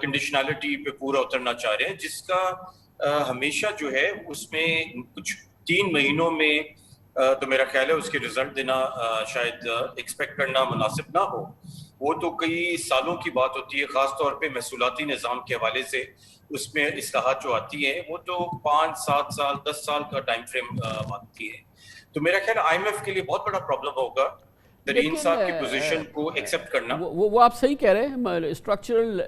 کنڈیشنالٹی پہ پورا اترنا چاہ رہے ہیں, جس کا ہمیشہ جو ہے اس میں کچھ 3 مہینوں میں تو میرا خیال ہے اس کے رزلٹ دینا شاید ایکسپیکٹ کرنا مناسب نہ ہو. وہ تو کئی سالوں کی بات ہوتی ہے, خاص طور پہ محصولاتی نظام کے حوالے سے اس میں اصلاحات جو آتی ہیں وہ تو 5, 7 سال 10 سال کا ٹائم فریم مانگتی ہے. تو میرا خیال آئی ایم ایف کے لیے بہت بڑا پرابلم ہوگا ترین صاحب کی پوزیشن کو ایکسیپٹ کرنا. وہ آپ صحیح کہہ رہے ہیں, اسٹرکچرل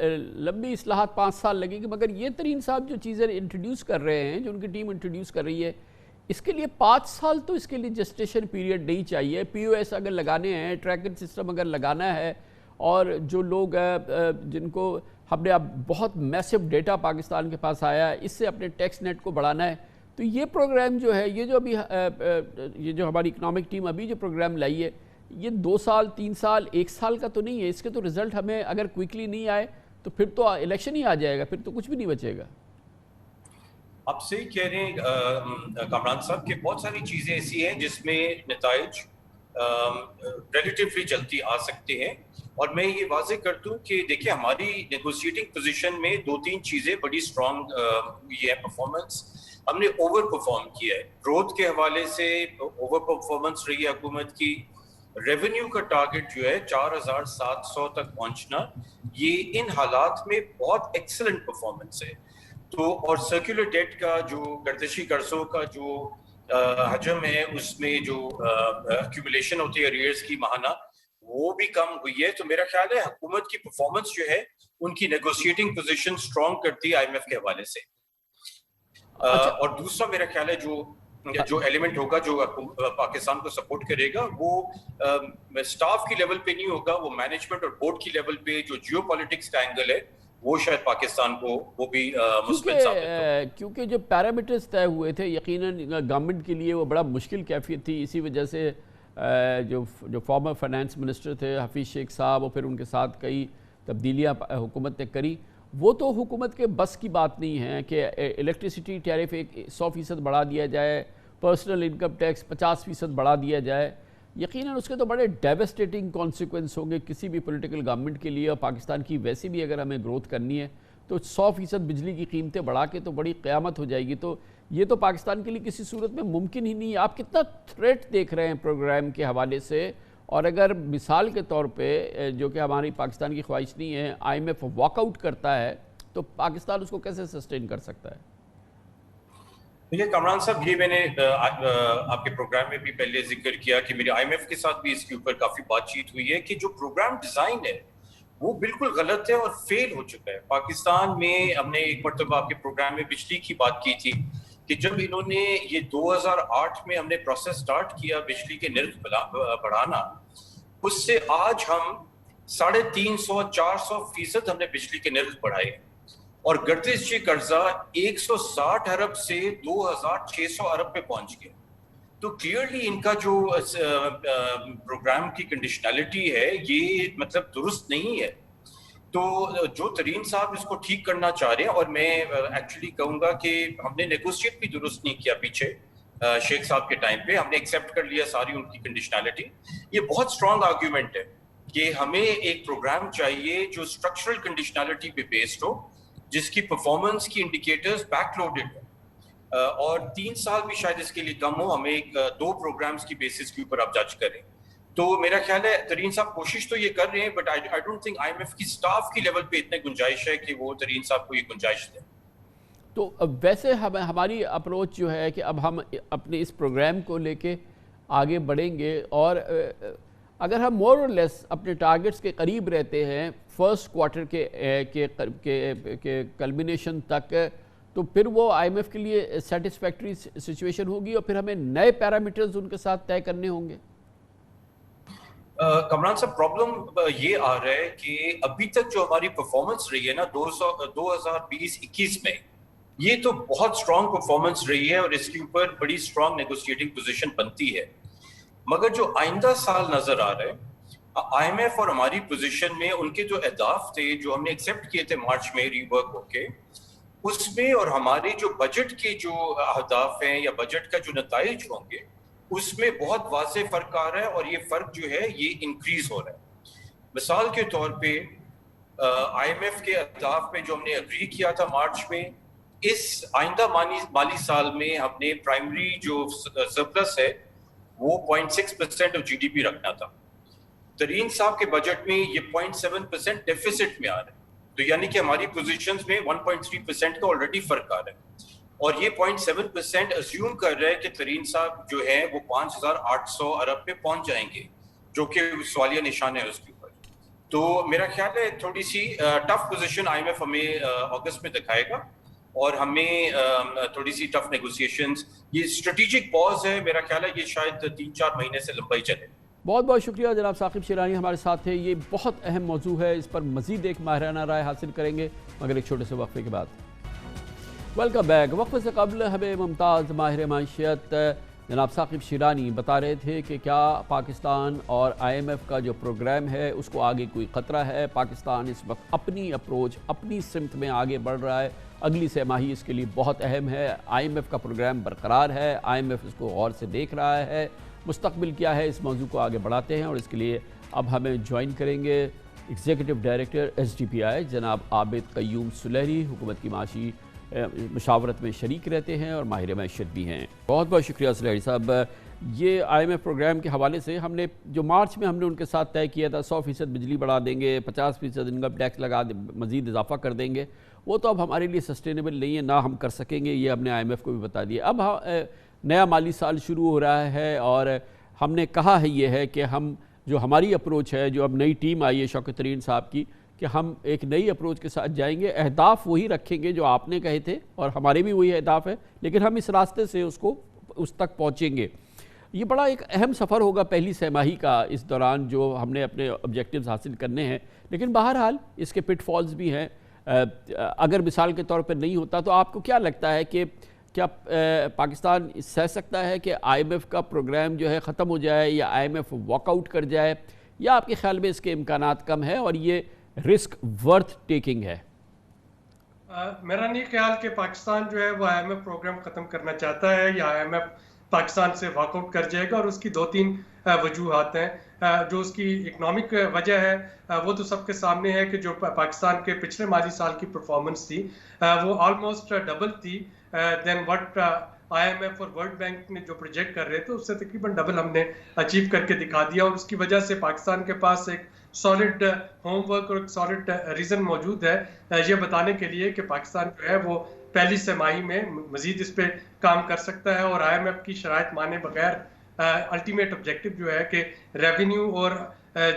لمبی اصلاحات 5 سال لگیں گی, مگر یہ ترین صاحب جو چیزیں انٹروڈیوس کر رہے ہیں, جو ان کی ٹیم انٹروڈیوس کر رہی ہے, اس کے لیے 5 سال تو اس کے لیے جسٹیشن پیریڈ نہیں چاہیے. پی او ایس اگر لگانے ہیں, ٹریکنگ سسٹم اگر لگانا ہے, اور جو لوگ جن کو ہم نے اب بہت میسو ڈیٹا پاکستان کے پاس آیا ہے, اس سے اپنے ٹیکس نیٹ کو بڑھانا ہے, تو یہ پروگرام جو ہے, یہ جو ابھی یہ جو ہماری اکنامک ٹیم ابھی جو پروگرام لائی ہے, یہ 2 سال 3 سال 1 سال کا تو نہیں ہے. اس کے تو رزلٹ ہمیں اگر کوئکلی نہیں آئے تو پھر تو الیکشن ہی آ جائے گا, پھر تو کچھ بھی نہیں بچے گا. آپ صحیح کہہ رہے ہیں کامران صاحب کہ بہت ساری چیزیں ایسی ہیں جس میں نتائج ریلیٹیولی جلدی آ سکتے ہیں. اور میں یہ واضح کر دوں کہ دیکھیں ہماری نیگوشیٹنگ پوزیشن میں 2-3 چیزیں بڑی اسٹرانگ ہوئی ہے. پرفارمنس ہم نے اوور پرفارم کیا ہے, گروتھ کے حوالے سے اوور پرفارمنس رہی ہے حکومت کی. ریونیو کا ٹارگٹ جو ہے 4700 تک پہنچنا, یہ ان حالات میں بہت ایکسلنٹ پرفارمنس ہے. تو اور سرکولر ڈیٹ کا جو گردشی قرضوں کا جو حجم ہے, اس میں جو ایکومولیشن ہوتی ہے ریئرز کی ماہانہ, وہ بھی کم ہوئی ہے. تو میرا خیال ہے حکومت کی پرفارمنس جو ہے ان کی نیگوشیٹنگ پوزیشن اسٹرانگ کرتی ہے آئی ایم ایف کے حوالے سے. اور دوسرا میرا خیال ہے جو ایلیمنٹ ہوگا جو پاکستان کو سپورٹ کرے گا, وہ سٹاف کی لیول پہ نہیں ہوگا, وہ مینجمنٹ اور بورڈ کی لیول پہ جو جیو پالیٹکس کا اینگل ہے وہ شاید پاکستان کو وہ بھی مثبت ثابت ہو. کیونکہ جو پیرامیٹرز طے ہوئے تھے یقیناً گورنمنٹ کے لیے وہ بڑا مشکل کیفیت تھی. اسی وجہ سے جو فارمر فائنانس منسٹر تھے حفیظ شیخ صاحب, اور پھر ان کے ساتھ کئی تبدیلیاں حکومت نے کری, وہ تو حکومت کے بس کی بات نہیں ہے کہ الیکٹریسٹی ٹیرف 100% بڑھا دیا جائے, پرسنل انکم ٹیکس 50% بڑھا دیا جائے. یقیناً اس کے تو بڑے ڈیوسٹیٹنگ کانسیکوینس ہوں گے کسی بھی پولیٹیکل گورنمنٹ کے لیے. اور پاکستان کی ویسے بھی اگر ہمیں گروتھ کرنی ہے تو 100% بجلی کی قیمتیں بڑھا کے تو بڑی قیامت ہو جائے گی. تو یہ تو پاکستان کے لیے کسی صورت میں ممکن ہی نہیں ہے. آپ کتنا تھریٹ دیکھ رہے ہیں پروگرام کے حوالے سے, اور اگر مثال کے طور پہ جو کہ ہماری پاکستان کی خواہش نہیں ہے, I M F walk out کرتا ہے, تو پاکستان اس کو کیسے سسٹین کر سکتا ہے؟ دیکھیے کامران صاحب, یہ میں نے آپ کے پروگرام میں بھی پہلے ذکر کیا کہ میری آئی ایم ایف کے ساتھ بھی اس کے اوپر کافی بات چیت ہوئی ہے کہ جو پروگرام ڈیزائن ہے وہ بالکل غلط ہے اور فیل ہو چکا ہے. پاکستان میں ہم نے ایک مرتبہ آپ کے پروگرام میں بجلی کی بات کی تھی کہ جب انہوں نے یہ 2008 میں ہم نے پروسیس سٹارٹ کیا بجلی کے نرخ بڑھانا, اس سے آج ہم 350-400% ہم نے بجلی کے نرخ بڑھائے, اور گردشی قرضہ 160 ارب سے 2600 ارب پہ پہنچ گیا. تو کلیئرلی ان کا جو پروگرام کی کنڈیشنالٹی ہے یہ مطلب درست نہیں ہے. تو جو ترین صاحب اس کو ٹھیک کرنا چاہ رہے ہیں, اور میں ایکچولی کہوں گا کہ ہم نے نیگوشیٹ بھی درست نہیں کیا پیچھے شیخ صاحب کے ٹائم پہ, ہم نے ایکسیپٹ کر لیا ساری ان کی کنڈیشنالٹی. یہ بہت اسٹرانگ آرگیومنٹ ہے کہ ہمیں ایک پروگرام چاہیے جو اسٹرکچرل کنڈیشنالٹی پہ بیسڈ ہو, جس کی پرفارمنس کی انڈیکیٹرز بیک لوڈڈ ہو, اور 3 سال بھی شاید اس کے لیے کم ہو. ہمیں 2 پروگرامز کی بیسس کے اوپر آپ جج کریں. تو میرا خیال ہے ترین صاحب کوشش تو یہ کر رہے ہیں, but I don't think I M F کی سٹاف کی لیول پہ اتنے گنجائش ہے کہ وہ ترین صاحب کو یہ گنجائش دیں. تو ویسے ہماری اپروچ جو ہے کہ اب ہم اپنے اس پروگرام کو لے کے آگے بڑھیں گے, اور اگر ہم مور اور لیس اپنے ٹارگٹس کے قریب رہتے ہیں فرسٹ کوارٹر کے کلمینیشن تک, تو پھر وہ آئی ایم ایف کے لیے سیٹسفیکٹری سچویشن ہوگی, اور پھر ہمیں نئے پیرامیٹرز ان کے ساتھ طے کرنے ہوں گے. کمران صاحب پرابلم یہ آ رہا ہے کہ ابھی تک جو ہماری پرفارمنس رہی ہے نا 2020-21 میں, یہ تو بہت اسٹرانگ پرفارمنس رہی ہے, اور اس کے اوپر بڑی اسٹرانگ نیگوشیٹنگ پوزیشن بنتی ہے. मगर जो आइंदा साल नजर आ रहे हैं, IMF और हमारी पोजीशन में उनके जो अहदाफ थे जो हमने एक्सेप्ट किए थे मार्च में रीवर्क होके, उसमें और हमारे जो बजट के जो अहदाफ हैं या बजट का जो नताइज होंगे उसमें बहुत वाज़ेह फ़र्क आ रहा है, और ये फ़र्क जो है ये इंक्रीज हो रहा है। मिसाल के तौर पे IMF के अहदाफ में जो हमने एग्री किया था मार्च में, इस आइंदा माली साल में हमने प्राइमरी जो सरप्लस है वो 0.6% ऑफ GDP रखना था। तरीन साहब के बजट में ये 0.7% डेफिसिट में आ रहा है, तो यानी कि हमारी पोजीशंस में 1.3% का ऑलरेडी फर्क आ रहा है, और ये 0.7% अज्यूम कर रहा है कि तरीन साहब जो है वो 5,800 अरब पे पहुंच जाएंगे, जो कि सवालिया निशान है उसके ऊपर। तो मेरा ख्याल है थोड़ी सी टफ पोजीशन IMF हमें अगस्त में दिखाएगा, और हमें थोड़ी सी टफ नेगोशिएशंस, ये स्ट्रेटेजिक पॉज है, मेरा ख्याल है ये शायद 3-4 महीने से लंबा ही चले। बहुत बहुत शुक्रिया जनाब साकिब शिरानी हमारे साथ है। ये बहुत अहम मौजू है, इस पर मज़ीद एक माहिराना राय हासिल करेंगे मगर एक छोटे से वक्फे के बाद। Welcome back. वक्फे से कबल हमें मुमताज़ माहिर माशियत जनाब साकिब शिरानी बता रहे थे कि क्या पाकिस्तान और IMF का जो प्रोग्राम है उसको आगे कोई ख़तरा है। पाकिस्तान इस वक्त अपनी अप्रोच, अपनी सिमत में आगे बढ़ रहा है। अगली सहमाही इसके लिए बहुत अहम है। IMF का प्रोग्राम बरकरार है, IMF इसको गौर से देख रहा है। मुस्तकबिल क्या है, इस मौजू को आगे बढ़ाते हैं और इसके लिए अब हमें ज्वाइन करेंगे एग्जीक्यूटिव डायरेक्टर SDPI जनाब आबिद क़य्यूम सुलहरी। हुकूमत की माशी मुशावरत में शरीक रहते हैं और माहिर मैशत भी हैं। बहुत बहुत शुक्रिया सुलहरी साहब। ये IMF प्रोग्राम के हवाले से हमने जो मार्च में हमने उनके साथ तय किया था 100% बिजली बढ़ा देंगे, 50% इनकम टैक्स लगा मज़ीद इजाफा कर देंगे, वो तो अब हमारे लिए सस्टेनेबल नहीं है, ना हम कर सकेंगे, ये हमने IMF को भी बता दिया। अब नया माली साल शुरू हो रहा है और हमने कहा है ये है कि हम जो हमारी अप्रोच है, जो अब नई टीम आई है शौकत तरीन साहब की, कि हम एक नई अप्रोच के साथ जाएंगे, अहदाफ वही रखेंगे जो आपने कहे थे और हमारे भी वही अहदाफ है, लेकिन हम इस रास्ते से उस तक पहुँचेंगे। ये बड़ा एक अहम सफ़र होगा पहली सहमाही का, इस दौरान जो हमने अपने ऑब्जेक्टिव्स हासिल करने हैं, लेकिन बहरहाल इसके पिटफॉल्स भी हैं। अगर मिसाल के तौर पर नहीं होता तो आपको क्या लगता है कि क्या पाकिस्तान सह सकता है कि IMF का प्रोग्राम जो है ख़त्म हो जाए या IMF वॉकआउट कर जाए, या आपके ख्याल में इसके इम्कानात कम है और ये रिस्क वर्थ टेकिंग है? मेरा नहीं ख्याल कि पाकिस्तान जो है वो IMF प्रोग्राम ख़त्म करना चाहता है या IMF पाकिस्तान से वॉकआउट कर जाएगा, और उसकी 2-3 वजूहात हैं। जो उसकी इकनॉमिक वजह है वो तो सबके सामने है कि जो पाकिस्तान के पिछले माली साल की परफॉर्मेंस थी वो ऑलमोस्ट डबल थी देन व्हाट IMF और वर्ल्ड बैंक ने जो प्रोजेक्ट कर रहे थे उससे तकरीबन डबल हमने अचीव करके दिखा दिया, और उसकी वजह से पाकिस्तान के पास एक सॉलिड होमवर्क और एक सॉलिड रीज़न मौजूद है ये बताने के लिए कि पाकिस्तान जो है वो पहली सहमाही में मजीद इस पे काम कर सकता है, और IMF की शराइत माने बगैर अल्टीमेट ऑब्जेक्टिव जो है कि रेवेन्यू और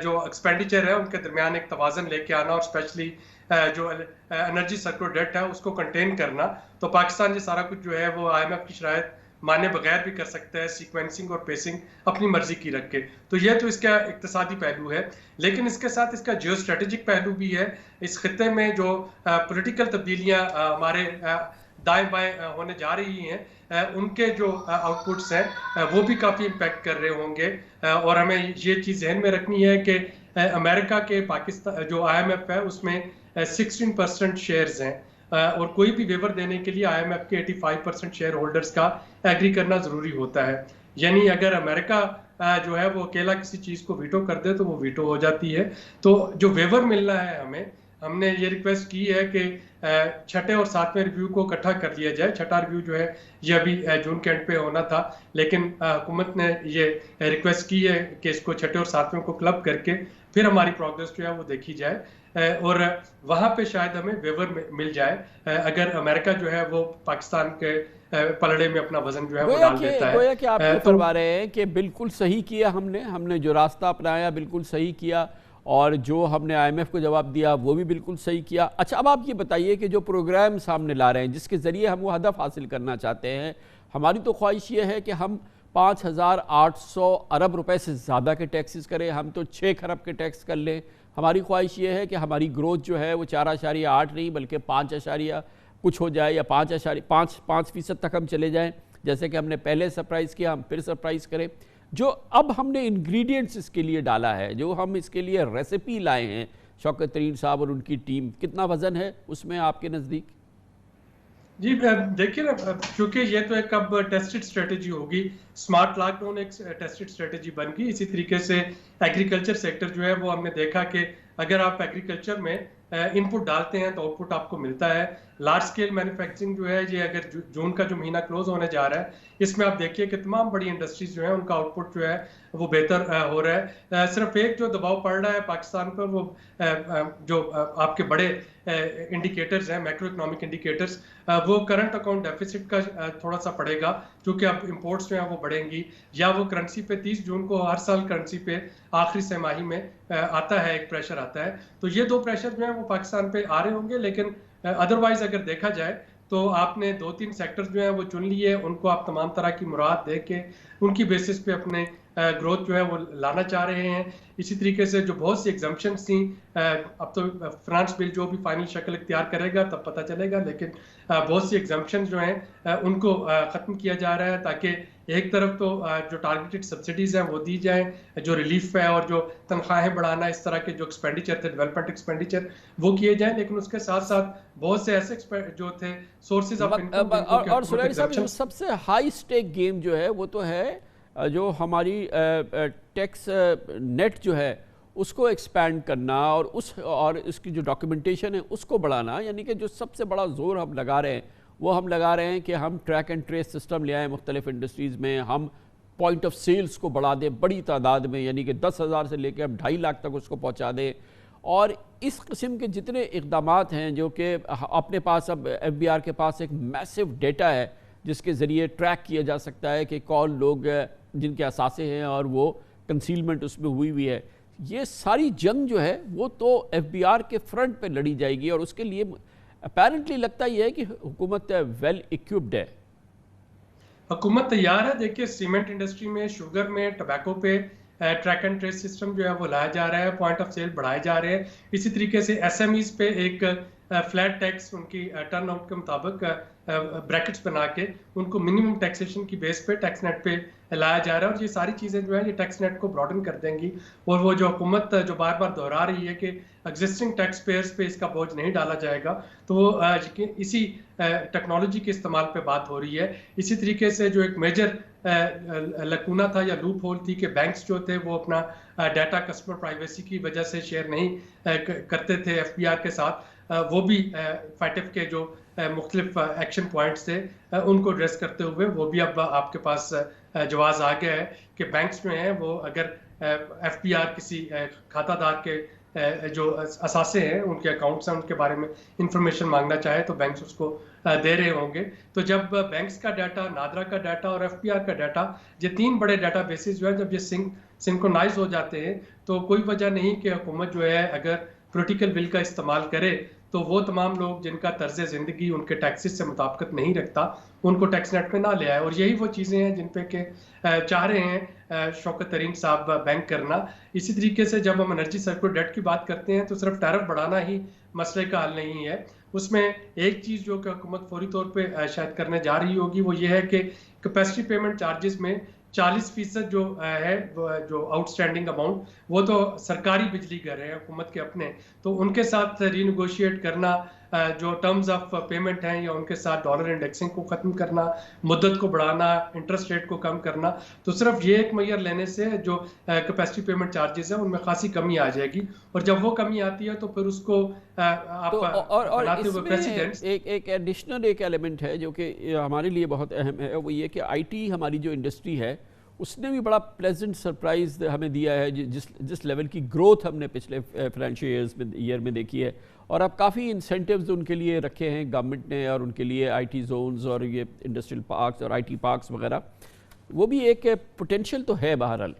जो एक्सपेंडिचर है उनके दरमियान एक तवाज़न लेके आना, और स्पेशली जो एनर्जी सेक्टर डेट है उसको कंटेन करना। तो पाकिस्तान ये सारा कुछ जो है वो IMF की शराइत माने बगैर भी कर सकता है, सीक्वेंसिंग और पेसिंग अपनी मर्जी की रख के। तो ये तो इसका इक्तिसादी पहलू है, लेकिन इसके साथ इसका जियो स्ट्रेटेजिक पहलू भी है। इस खित्ते में जो पॉलिटिकल तब्दीलियाँ हमारे दाएं बाएं होने जा रही हैं उनके जो आउटपुट्स हैं वो भी काफ़ी इम्पैक्ट कर रहे होंगे, और हमें ये चीज़ ज़हन में रखनी है कि अमेरिका के पाकिस्तान जो IMF है उसमें 16% शेयर्स हैं, और कोई भी वेवर देने के लिए IMF के 85% शेयर होल्डर्स का एग्री करना ज़रूरी होता है। यानी अगर अमेरिका जो है वो अकेला किसी चीज़ को वीटो कर दे तो वो वीटो हो जाती है। तो जो वेवर मिलना है हमने ये रिक्वेस्ट की है कि छठे और सातवें रिव्यू को इकट्ठा कर लिया जाए। छठा रिव्यू जो है ये अभी जून के एंड पे होना था, लेकिन हुकूमत ने ये रिक्वेस्ट की है कि इसको छठे और सातवें को क्लब करके फिर हमारी प्रोग्रेस जो है वो देखी जाए, और वहाँ पे शायद हमें वेवर मिल जाए अगर अमेरिका जो है वो पाकिस्तान के पलड़े में अपना वजन जो है वो डाल देता है। गोया कि आप फरमा रहे हैं कि बिल्कुल सही किया हमने जो रास्ता अपनाया बिल्कुल सही किया, और जो हमने IMF को जवाब दिया वो भी बिल्कुल सही किया। अच्छा, अब आप ये बताइए कि जो प्रोग्राम सामने ला रहे हैं जिसके ज़रिए हम वो हदफ हासिल करना चाहते हैं, हमारी तो ख्वाहिश ये है कि हम 5,800 अरब रुपए से ज़्यादा के टैक्सेस करें, हम तो 6 खरब के टैक्स कर लें। हमारी ख्वाहिश ये है कि हमारी ग्रोथ जो है वो 4.8 नहीं बल्कि 5 कुछ हो जाए, या 5.5% तक हम चले जाएँ, जैसे कि हमने पहले सरप्राइज़ किया हम फिर सरप्राइज़ करें। جو اب ہم نے انگریڈینٹس اس کے لیے ڈالا ہے، جو ہم اس کے لیے ریسیپی لائے ہیں شوکت ترین صاحب اور ان کی ٹیم، کتنا وزن ہے اس میں آپ کے نزدیک؟ جی دیکھیے نا، کیونکہ یہ تو ایک اب ٹیسٹڈ اسٹریٹجی ہوگی، سمارٹ لاک ڈاؤن ایک ٹیسٹڈ اسٹریٹجی بن گئی. اسی طریقے سے ایگریکلچر سیکٹر جو ہے وہ ہم نے دیکھا کہ اگر آپ ایگریکلچر میں ان پٹ ڈالتے ہیں تو آؤٹ پٹ آپ کو ملتا ہے. لارج اسکیل مینوفیکچرنگ جو ہے یہ اگر جون کا جو مہینہ کلوز ہونے جا رہا ہے اس میں آپ دیکھیے کہ تمام بڑی انڈسٹریز جو ہیں ان کا آؤٹ پٹ جو ہے وہ بہتر ہو رہا ہے. صرف ایک جو دباؤ پڑ رہا ہے پاکستان پر وہ جو آپ کے بڑے انڈیکیٹرز ہیں، میکرو اکنامک انڈیکیٹرز، وہ کرنٹ اکاؤنٹ ڈیفیسٹ کا تھوڑا سا پڑے گا کیونکہ اب امپورٹس جو ہیں وہ بڑھیں گی، یا وہ کرنسی پہ 30 جون کو ہر سال کرنسی پہ آخری سہ ماہی میں آتا ہے، ایک پریشر آتا ہے. تو یہ دو پریشر جو ہیں وہ پاکستان پہ آ رہے ہوں گے. لیکن ادروائز اگر دیکھا جائے تو آپ نے 2-3 سیکٹرز جو ہیں وہ چن لیے، ان کو آپ تمام طرح کی مراد دے کے ان کی بیسس پہ اپنے گروتھ جو ہے وہ لانا چاہ رہے ہیں. اسی طریقے سے جو بہت سی ایگزمپشنز تھیں، اب تو فرانس بل جو بھی فائنل شکل اختیار کرے گا تب پتہ چلے گا، لیکن بہت سی ایگزمپشنز جو ہیں ان کو ختم کیا جا رہا ہے تاکہ ایک طرف تو جو ٹارگیٹڈ سبسڈیز ہیں وہ دی جائیں، جو ریلیف ہے اور جو تنخواہیں بڑھانا اس طرح کے جو ایکسپینڈیچر تھے، ڈیولپمنٹ ایکسپینڈیچر، وہ کیے جائیں. لیکن اس کے ساتھ ساتھ بہت سے ایسے جو تھے سورسز آف انکم، اور سلیمان صاحب سب سے ہائی سٹیک گیم جو ہے وہ تو ہے جو ہماری ٹیکس نیٹ جو ہے اس کو ایکسپینڈ کرنا اور اس کی جو ڈاکیومنٹیشن ہے اس کو بڑھانا. یعنی کہ جو سب سے بڑا زور ہم لگا رہے ہیں وہ ہم لگا رہے ہیں کہ ہم ٹریک اینڈ ٹریس سسٹم لے آئیں مختلف انڈسٹریز میں، ہم پوائنٹ آف سیلز کو بڑھا دیں بڑی تعداد میں، یعنی کہ 10,000 سے لے کے ہم 2.5 لاکھ تک اس کو پہنچا دیں. اور اس قسم کے جتنے اقدامات ہیں جو کہ اپنے پاس اب ایف بی آر کے پاس ایک میسو ڈیٹا ہے جس کے ذریعے ٹریک کیا جا سکتا ہے کہ کون لوگ جن کے اثاثے ہیں اور وہ کنسیلمنٹ اس میں ہوئی ہے. یہ ساری جنگ جو ہے وہ تو ایف بی آر کے فرنٹ پہ لڑی جائے گی، اور اس کے لیے اپیرنٹلی لگتا یہ ہے کہ حکومت ویل ایکوپڈ ہے. حکومت تیار ہے. دیکھیے سیمنٹ انڈسٹری میں، شوگر میں، ٹبیکو پہ ٹریک اینڈ ٹریس سسٹم جو ہے وہ لایا جا رہا ہے، پوائنٹ آف سیل بڑھائے جا رہے ہیں. اسی طریقے سے ایس ایم ایز پہ ایک فلیٹ ٹیکس ان کی ٹرن آؤٹ کے مطابق بریکٹس بنا کے ان کو منیمم ٹیکسیشن کی بیس پہ ٹیکس نیٹ پہ لایا جا رہا ہے. اور یہ ساری چیزیں جو ہیں یہ ٹیکس نیٹ کو براڈن کر دیں گی. اور وہ جو حکومت جو بار بار دہرا رہی ہے کہ ایگزسٹنگ ٹیکس پیئرز پہ اس کا بوجھ نہیں ڈالا جائے گا، تو وہ اسی ٹیکنالوجی کے استعمال پہ بات ہو رہی ہے. اسی طریقے سے جو ایک میجر لکونہ تھا یا لوپ ہول تھی کہ بینکس جو تھے وہ اپنا ڈیٹا کسٹمر پرائیویسی کی وجہ سے شیئر نہیں کرتے تھے ایف بی آر کے ساتھ، وہ بھی فیٹف کے جو مختلف ایکشن پوائنٹس تھے ان کو ایڈریس کرتے ہوئے وہ بھی اب آپ کے پاس جواز آ گیا ہے کہ بینکس جو ہیں وہ اگر ایف بی آر کسی کھاتہ دار کے جو اثاثے ہیں ان کے اکاؤنٹس ہیں ان کے بارے میں انفارمیشن مانگنا چاہے تو بینکس اس کو دے رہے ہوں گے. تو جب بینکس کا ڈیٹا، نادرا کا ڈیٹا اور ایف بی آر کا ڈیٹا، یہ 3 بڑے ڈیٹا بیسز جو ہے جب یہ سنکرونائز ہو جاتے ہیں تو کوئی وجہ نہیں کہ حکومت جو ہے اگر پولیٹیکل ول کا استعمال کرے تو وہ تمام لوگ جن کا طرز زندگی ان کے ٹیکسز سے مطابقت نہیں رکھتا ان کو ٹیکس نیٹ پہ نہ لے آئے. اور یہی وہ چیزیں ہیں جن پہ کہ چاہ رہے ہیں شوکت ترین صاحب بینک کرنا. اسی طریقے سے جب ہم انرجی سرکل ڈیٹ کی بات کرتے ہیں تو صرف ٹیرف بڑھانا ہی مسئلے کا حل نہیں ہے. اس میں ایک چیز جو کہ حکومت فوری طور پہ شاید کرنے جا رہی ہوگی وہ یہ ہے کہ کیپیسٹی پیمنٹ چارجز میں 40% جو ہے جو آؤٹ اسٹینڈنگ اماؤنٹ وہ تو سرکاری بجلی گھر ہیں حکومت کے اپنے، تو ان کے ساتھ ری نیگوشیٹ کرنا، جو ٹرمز آف پیمنٹ ہیں یا ان کے ساتھ ڈالر انڈیکسنگ کو ختم کرنا، مدت کو بڑھانا، انٹرسٹ ریٹ کو کم کرنا، تو صرف یہ ایک میئر لینے سے جو کیپیسٹی پیمنٹ چارجز ہیں ان میں خاصی کمی آ جائے گی. اور جب وہ کمی آتی ہے تو پھر اس کو آپ بناتے ہوئے پریسیڈنٹس ایک ایڈیشنل ایک ایلیمنٹ ہے جو کہ ہمارے لیے بہت اہم ہے، وہ یہ کہ آئی ٹی ہماری جو انڈسٹری ہے اس نے بھی بڑا پلیزنٹ سرپرائز ہمیں دیا ہے. جس لیول کی گروتھ ہم نے پچھلے فائنینشیل ایئر میں دیکھی ہے، اور اب کافی انسینٹیوز ان کے لیے رکھے ہیں گورنمنٹ نے، اور ان کے لیے آئی ٹی زونز اور یہ انڈسٹریل پارکس اور آئی ٹی پارکس وغیرہ، وہ بھی ایک پوٹینشیل تو ہے. بہرحال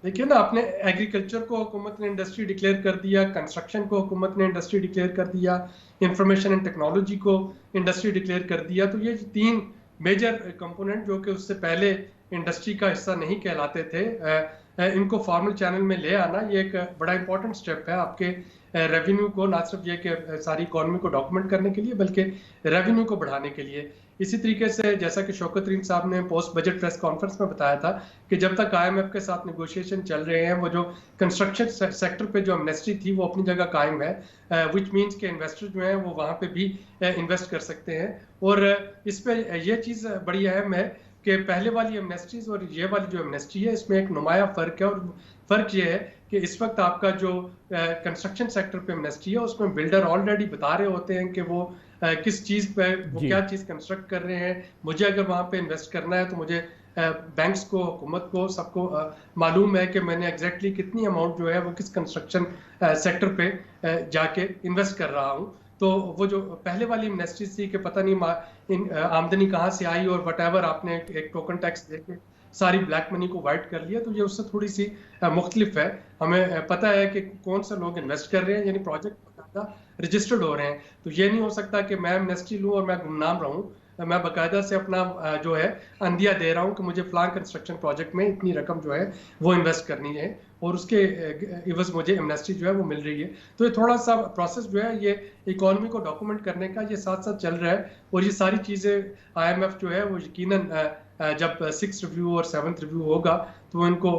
دیکھیے نا، آپ نے ایگریکلچر کو حکومت نے انڈسٹری ڈکلیئر کر دیا، کنسٹرکشن کو حکومت نے انڈسٹری ڈکلیئر کر دیا، انفارمیشن اینڈ ٹیکنالوجی کو انڈسٹری ڈکلیئر کر دیا. تو یہ 3 میجر کمپوننٹ جو کہ اس سے پہلے انڈسٹری کا حصہ نہیں کہلاتے تھے، ان کو فارمل چینل میں لے آنا یہ ایک بڑا امپورٹنٹ سٹیپ ہے آپ کے ریونیو کو، نہ صرف یہ کہ ساری اکانومی کو ڈاکومنٹ کرنے کے لیے بلکہ ریونیو کو بڑھانے کے لیے. इसी तरीके से जैसा कि शौकत तरीन साहब ने पोस्ट बजट प्रेस कॉन्फ्रेंस में बताया था कि जब तक IMF के साथ नेगोशिएशन चल रहे हैं, वो जो कंस्ट्रक्शन सेक्टर पे जो एमनेस्टी थी वो अपनी जगह कायम है, विच मीन्स के इन्वेस्टर जो हैं वो वहाँ पे भी इन्वेस्ट कर सकते हैं। और इस पे ये चीज़ बड़ी अहम है कि पहले वाली एमनेस्टीज और ये वाली जो एमनेस्टी है इसमें एक नुमाया फ़र्क है, और फ़र्क ये है कि इस वक्त आपका जो कंस्ट्रक्शन सेक्टर पे एमनेस्टी है उसमें बिल्डर ऑलरेडी बता रहे होते हैं कि वो किस चीज़ पे वो क्या चीज़ कंस्ट्रक्ट कर रहे हैं। मुझे अगर वहाँ पे इन्वेस्ट करना है तो मुझे बैंक्स को, हुकूमत को, सबको मालूम है कि मैंने एग्जैक्टली कितनी अमाउंट जो है वो किस कंस्ट्रक्शन सेक्टर पे जाके इन्वेस्ट कर रहा हूँ। तो वो जो पहले वाली एमनेस्टीज थी कि पता नहीं आमदनी कहाँ से आई और वटएवर आपने एक टोकन टैक्स देके सारी ब्लैक मनी को वाइट कर लिया, तो ये उससे थोड़ी सी मुख्तलिफ है। हमें पता है कि कौन से लोग इन्वेस्ट कर रहे हैं, यानी प्रोजेक्ट रजिस्टर्ड हो रहे हैं। तो ये नहीं हो सकता कि मैं एमनेस्टी लूँ और मैं गुमनाम रहूँ। मैं बाकायदा से अपना जो है अंदिया दे रहा हूँ कि मुझे फलां कंस्ट्रक्शन प्रोजेक्ट में इतनी रकम जो है वो इन्वेस्ट करनी है और उसके इवज़ मुझे एमनेस्टी जो है वो मिल रही है। तो ये थोड़ा सा प्रोसेस जो है ये इकोनॉमी को डॉक्यूमेंट करने का ये साथ साथ चल रहा है। और ये सारी चीज़ें IMF जो है वो यकीनन जब 6th रिव्यू और 7th रिव्यू होगा तो वो इनको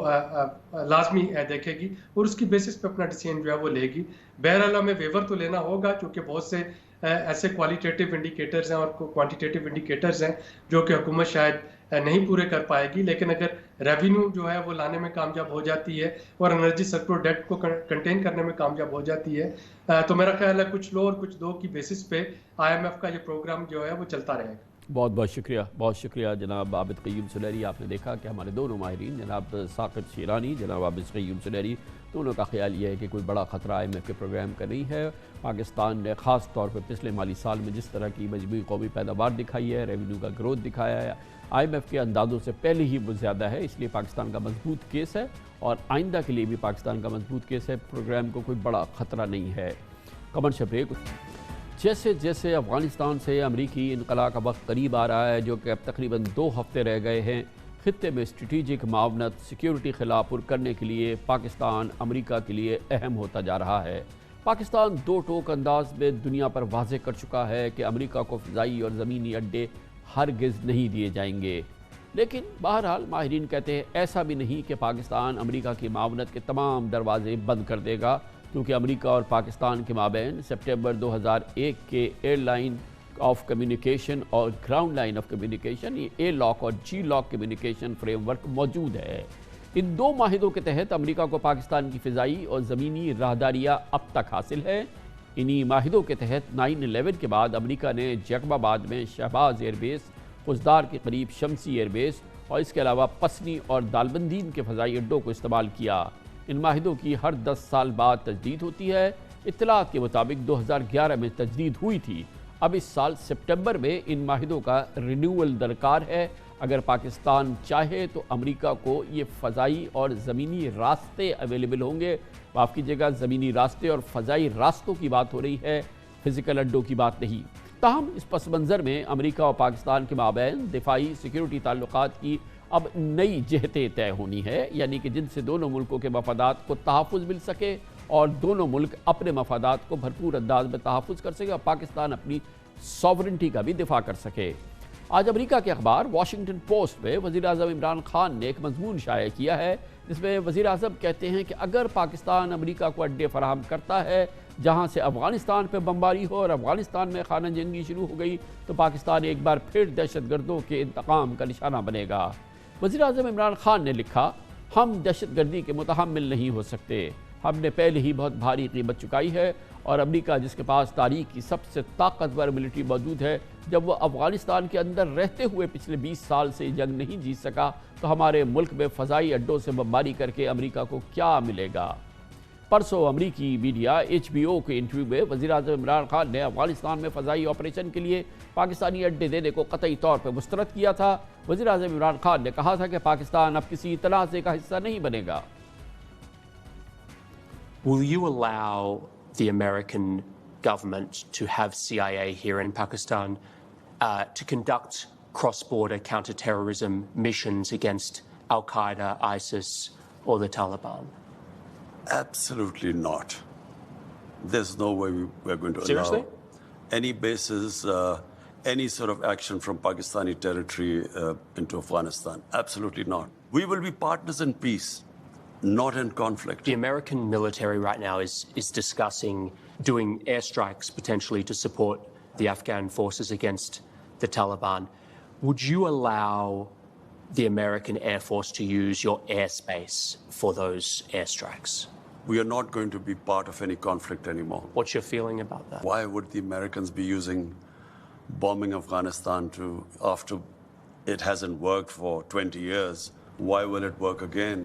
लाजमी देखेगी और उसकी बेसिस पे अपना डिसीजन जो है वो लेगी। बहरहाल हमें वेवर तो लेना होगा क्योंकि बहुत से ऐसे क्वालिटेटिव इंडिकेटर्स हैं और क्वांटिटेटिव इंडिकेटर्स हैं जो कि हुकूमत शायद नहीं पूरे कर पाएगी, लेकिन अगर रेवेन्यू जो है वो लाने में कामयाब हो जाती है और एनर्जी सेक्टर डेट को कंटेन करने में कामयाब हो जाती है तो मेरा ख्याल है कुछ लो और कुछ दो की बेसिस पे IMF का ये प्रोग्राम जो है वो चलता रहेगा। बहुत शुक्रिया जनाब आबिद क़य्यूम सुनहरी। आपने देखा कि हमारे दोनों माहिरीन जनाब साक़िब शीरानी, जनाब आबिद क़य्यूम सुनहरी, दोनों का ख्याल ये है कि कोई बड़ा ख़तरा IMF के प्रोग्राम का नहीं है। पाकिस्तान ने ख़ास तौर पर पिछले माली साल में जिस तरह की मजबूरी कौमी पैदावार दिखाई है, रेवेन्यू का ग्रोथ दिखाया है, IMF के अंदाज़ों से पहले ही वो ज़्यादा है, इसलिए पाकिस्तान का मजबूत केस है और आइंदा के लिए भी पाकिस्तान का मजबूत केस है। प्रोग्राम को कोई बड़ा ख़तरा नहीं है। Commercial break. जैसे जैसे अफ़गानिस्तान से अमरीकी इनक़ला का वक्त करीब आ रहा है, जो कि अब तकरीबन 2 हफ़्ते रह गए हैं, ख़ित्ते में स्ट्रेटिजिक मावनत सिक्योरिटी खिलाफुर करने के लिए पाकिस्तान अमरीका के लिए अहम होता जा रहा है। पाकिस्तान 2 टोक अंदाज में दुनिया पर वाज़ेह कर चुका है कि अमरीका को फ़िज़ाई और ज़मीनी अड्डे हरगिज़ नहीं दिए जाएंगे। लेकिन बहरहाल माहिरीन कहते हैं ऐसा भी नहीं कि पाकिस्तान अमरीका की मावनत के तमाम दरवाजे बंद कर देगा, क्योंकि अमरीका और पाकिस्तान के माबैन सितंबर 2001 के एयरलाइन ऑफ कम्युनिकेशन और ग्राउंड लाइन ऑफ कम्युनिकेशन, ये A-लॉक और G-लॉक कम्युनिकेशन फ्रेमवर्क मौजूद है। इन 2 माहिदों के तहत अमरीका को पाकिस्तान की फ़िज़ाई और ज़मीनी राहदारियाँ अब तक हासिल है। इन्हीं माहिदों के तहत 9/11 के बाद अमरीका ने जैकबाबाद में शहबाज एयरबेस, खुजदार के करीब शमसी एयरबेस और इसके अलावा पसनी और दालबंदीन के फ़ज़ाई अड्डों को इस्तेमाल किया। इन माहिदों की हर 10 साल बाद तजदीद होती है। इत्तलात के मुताबिक 2011 में तजदीद हुई थी। अब इस साल सितंबर में इन माहिदों का रिन्यूअल दरकार है। अगर पाकिस्तान चाहे तो अमरीका को ये फ़ज़ाई और ज़मीनी रास्ते अवेलेबल होंगे। माफ़ कीजिएगा, ज़मीनी रास्ते और फ़ज़ाई रास्तों की बात हो रही है, फ़िज़िकल अड्डों की बात नहीं। ताहम इस पस मंज़र में अमरीका और पाकिस्तान के माबैन दिफाई सिक्योरिटी ताल्लुकात की अब नई जहतें तय होनी है, यानी कि जिनसे दोनों मुल्कों के मफादात को तहफ़्फ़ुज़ मिल सके और दोनों मुल्क अपने मफादात को भरपूर अंदाज में तहफ़्फ़ुज़ कर सके और पाकिस्तान अपनी सॉवरेंटी का भी दिफा कर सके। आज अमरीका के अखबार वाशिंगटन पोस्ट में वज़ीर आज़म इमरान खान ने एक मजमून शाया किया है, जिसमें वज़ीर आज़म कहते हैं कि अगर पाकिस्तान अमरीका को अड्डे फराहम करता है जहाँ से अफ़गानिस्तान पर बमबारी हो और अफ़गानिस्तान में खाना जंगी शुरू हो गई, तो पाकिस्तान एक बार फिर दहशतगर्दों के इंतकाम का निशाना बनेगा। वज़ीर आज़म इमरान खान ने लिखा, हम दहशतगर्दी के मुतहम्मिल नहीं हो सकते। हमने पहले ही बहुत भारी कीमत चुकाई है और अमरीका जिसके पास तारीख की सबसे ताकतवर मिलिट्री मौजूद है, जब वह अफ़गानिस्तान के अंदर रहते हुए पिछले 20 साल से जंग नहीं जीत सका, तो हमारे मुल्क में फ़ज़ाई अड्डों से बमबारी करके अमरीका को क्या मिलेगा। परसों अमरीकी मीडिया HBO के इंटरव्यू में वज़ीर आज़म इमरान खान ने अफ़गानिस्तान में फ़ज़ाई ऑपरेशन के लिए पाकिस्तानी अड्डे देने को क़तई तौर पर मुस्तरद किया था। वज़ीर आज़म इमरान खान ने कहा था कि पाकिस्तान अब किसी तनाज़े का हिस्सा नहीं बनेगा। Will you allow the American government to have CIA here in Pakistan to conduct cross-border counter-terrorism missions against Al-Qaeda, ISIS, or the Taliban? Absolutely not. There's no way we're going to Seriously? allow any bases any sort of action from Pakistani territory into Afghanistan. Absolutely not. We will be partners in peace, not in conflict. The American military right now is discussing doing airstrikes potentially to support the Afghan forces against the Taliban. Would you allow the American Air Force to use your airspace for those airstrikes? We are not going to be part of any conflict anymore. What's your feeling about that? Why would the Americans be using bombing Afghanistan after it hasn't worked for 20 years? Why will it work again?